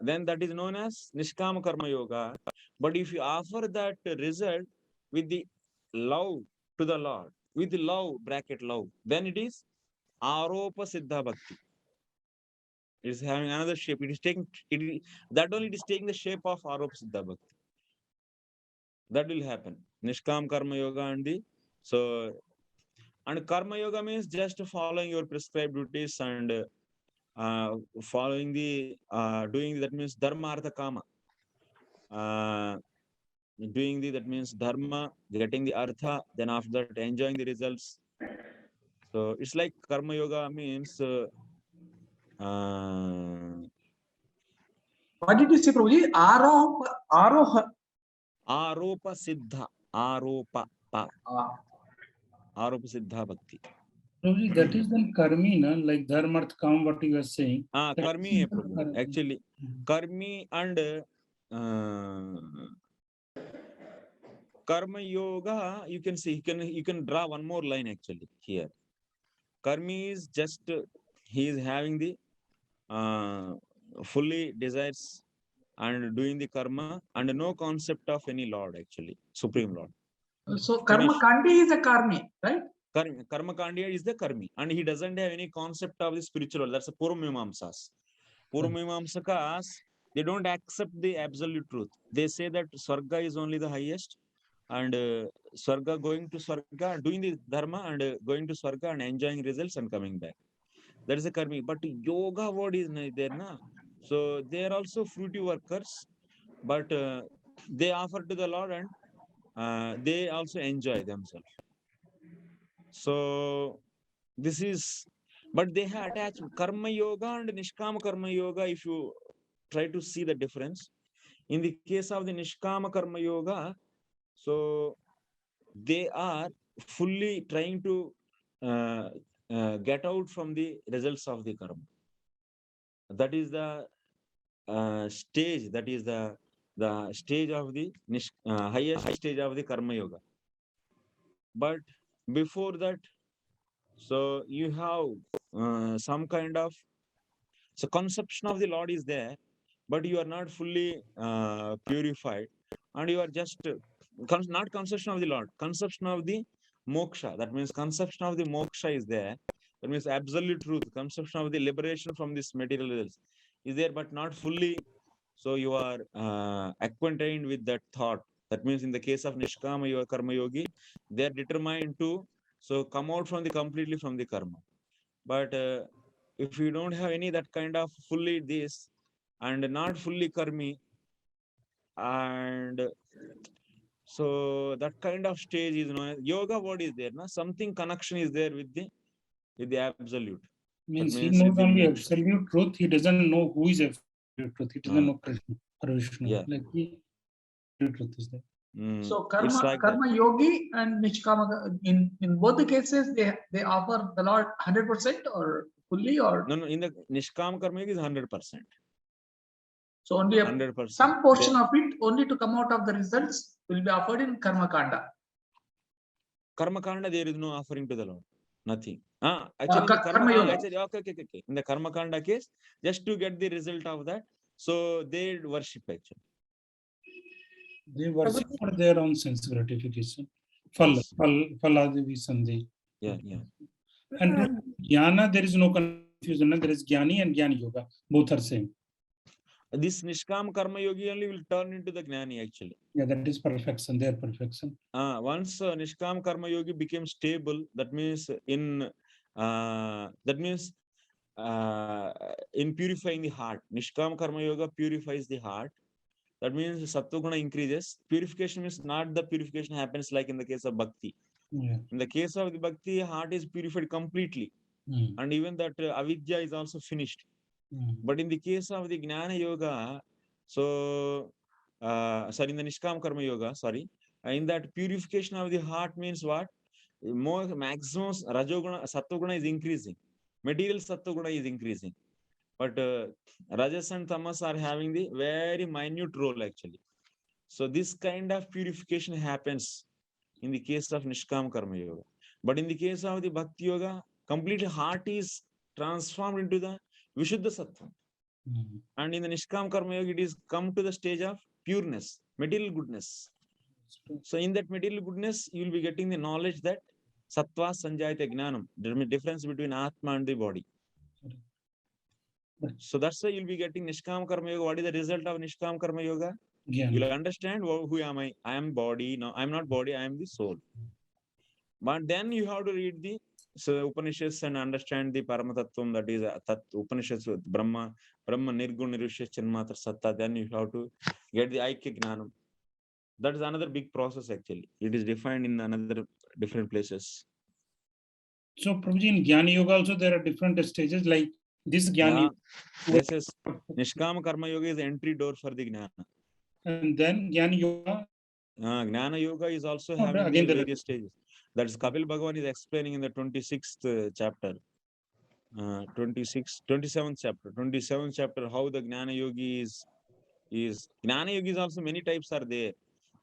Then that is known as nishkama karma yoga. But if you offer that result with the love to the Lord, with the love bracket love, then it is aropa siddha bhakti. It is having another shape. It is taking that only it is taking the shape of aropa siddha bhakti. That will happen. Nishkam karma yoga and karma yoga means just following your prescribed duties and following the doing that means dharma artha kama. Doing that means dharma, getting the artha, then after that enjoying the results. So it's like karma yoga means What did you say, Prabhuji? aropa siddha, aropa siddha bhakti. Prabhuji, that is then karmi, na? Like dharmarth kam, what you are saying. Karmi hai, Prabhu. Actually, karmi and karma yoga, you can see, you can draw one more line actually here. Karmi is just he is having the fully desires and doing the karma and no concept of any Lord actually, Supreme Lord. So karma kandi is a karmi, right? Karma kandiya is the karmi, and he doesn't have any concept of the spiritual. That's a Purvamimamsas. Purvamimamsakas, they don't accept the absolute truth. They say that Swarga is only the highest, and Swarga, going to Swarga, doing the dharma and going to Swarga and enjoying results and coming back. That is a karmi. But yoga word is there, na? So they are also fruity workers, but they offer to the Lord and they also enjoy themselves. So this is, but they have attached karma yoga and nishkama karma yoga. If you try to see the difference, in the case of the nishkama karma yoga, so they are fully trying to get out from the results of the karma. That is the stage. That is the stage of the highest stage of the karma yoga. But before that, so you have some kind of, so conception of the Lord is there, but you are not fully purified, and you are just not conception of the Lord, conception of the moksha. That means conception of the moksha is there. That means absolute truth, conception of the liberation from this material results is there, but not fully. So you are acquainted with that thought. That means in the case of nishkama yoga, karma yogi, they are determined to so come out from the completely from the karma. But if you don't have any that kind of fully this and not fully karmi, and so that kind of stage is yoga. What is there? Na? Something connection is there with the absolute. Means he knows only absolute truth. He doesn't know who is absolute truth. He doesn't know Krishna or Vishnu. Yeah. Like absolute truth is there. So karma yogi and nishkama, in both the cases they offer the Lord 100% or fully, or no, in the nishkama karma yogi is 100%. So only 100%. Some portion of it only to come out of the results will be offered in karma kanda. Karma kanda, there is no offering to the Lord. Nothing. Actually, in the okay. In the karma kanda case, just to get the result of that, so they worship actually. They worship for their own sense gratification. Phaladivi sandhi. Yeah. And jnana, there is no confusion. There is jnani and jnani yoga. Both are same. This nishkam karma yogi only will turn into the gnani actually. Yeah, that is perfection. Their perfection. Once nishkam karma yogi became stable, that means in purifying the heart. Nishkam karma yoga purifies the heart. That means sattva-guna increases. Purification means not the purification happens like in the case of bhakti. Yeah. In the case of the bhakti, heart is purified completely. And even that avidya is also finished. But in the case of the gnana yoga, so in the nishkam karma yoga, in that purification of the heart means what? More maximum rajoguna, sattva-guna is increasing. Material sattva-guna is increasing. But rajas and tamas are having the very minute role actually. So this kind of purification happens in the case of nishkam karma yoga. But in the case of the bhakti yoga, completely heart is transformed into the vishuddha sattva. And in the nishkam karma yoga, it is come to the stage of pureness, material goodness. So in that material goodness, you will be getting the knowledge that sattva sanjayate gnanam. There is a difference between atma and the body. So that's why you'll be getting nishkam karma yoga. What is the result of nishkam karma yoga? You'll understand who am I? I am body. No, I'm not body. I am the soul. But then you have to read the Upanishads and understand the Paramatattvam, that is Upanishads with Brahma Nirguna Nirvishya Chanmatra Satta. Then you have to get the Aikya Gnanam. That is another big process actually. It is defined in another different places. So Prabhuji, in Jnana Yoga also there are different stages like this Jnana. This is Nishkama Karma Yoga is the entry door for the Gnana. And then Jnana Yoga. Gnana Yoga is also having again the various stages. That's Kapil Bhagavan is explaining in the 26th chapter. 27th chapter, how the Gnana Yogi is Gnana Yogi is also many types are there.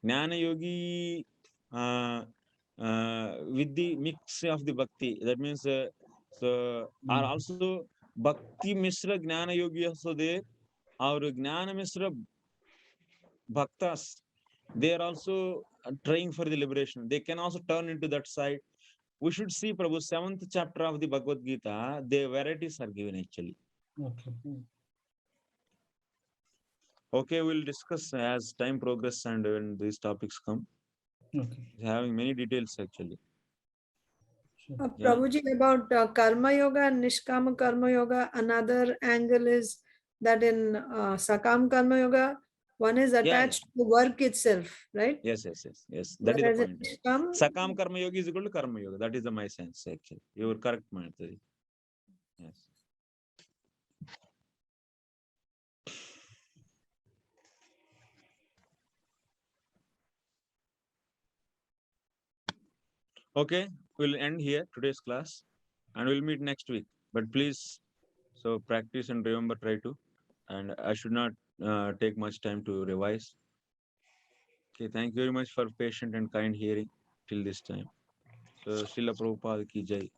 Gnana Yogi with the mix of the bhakti, that means are also bhakti misra Gnana Yogi also there. Our Gnana misra bhaktas, they are also trying for the liberation. They can also turn into that side. We should see Prabhu 7th chapter of the Bhagavad Gita. The varieties are given actually. Okay, we'll discuss as time progresses and when these topics come. Okay. Having many details actually. Prabhuji, about karma yoga and nishkama karma yoga, another angle is that in sakam karma yoga, One is attached to work itself, right? Yes. That is Whereas the point. Nishkam, Sakam Karma Yoga is equal to Karma Yoga. That is my sense, actually. You are correct, Madhurya. Yes. Okay, we'll end here today's class and we'll meet next week. But please, so practice and remember, try to. And I should not take much time to revise. Okay, thank you very much for patient and kind hearing till this time. So, Srila Prabhupada ki jai.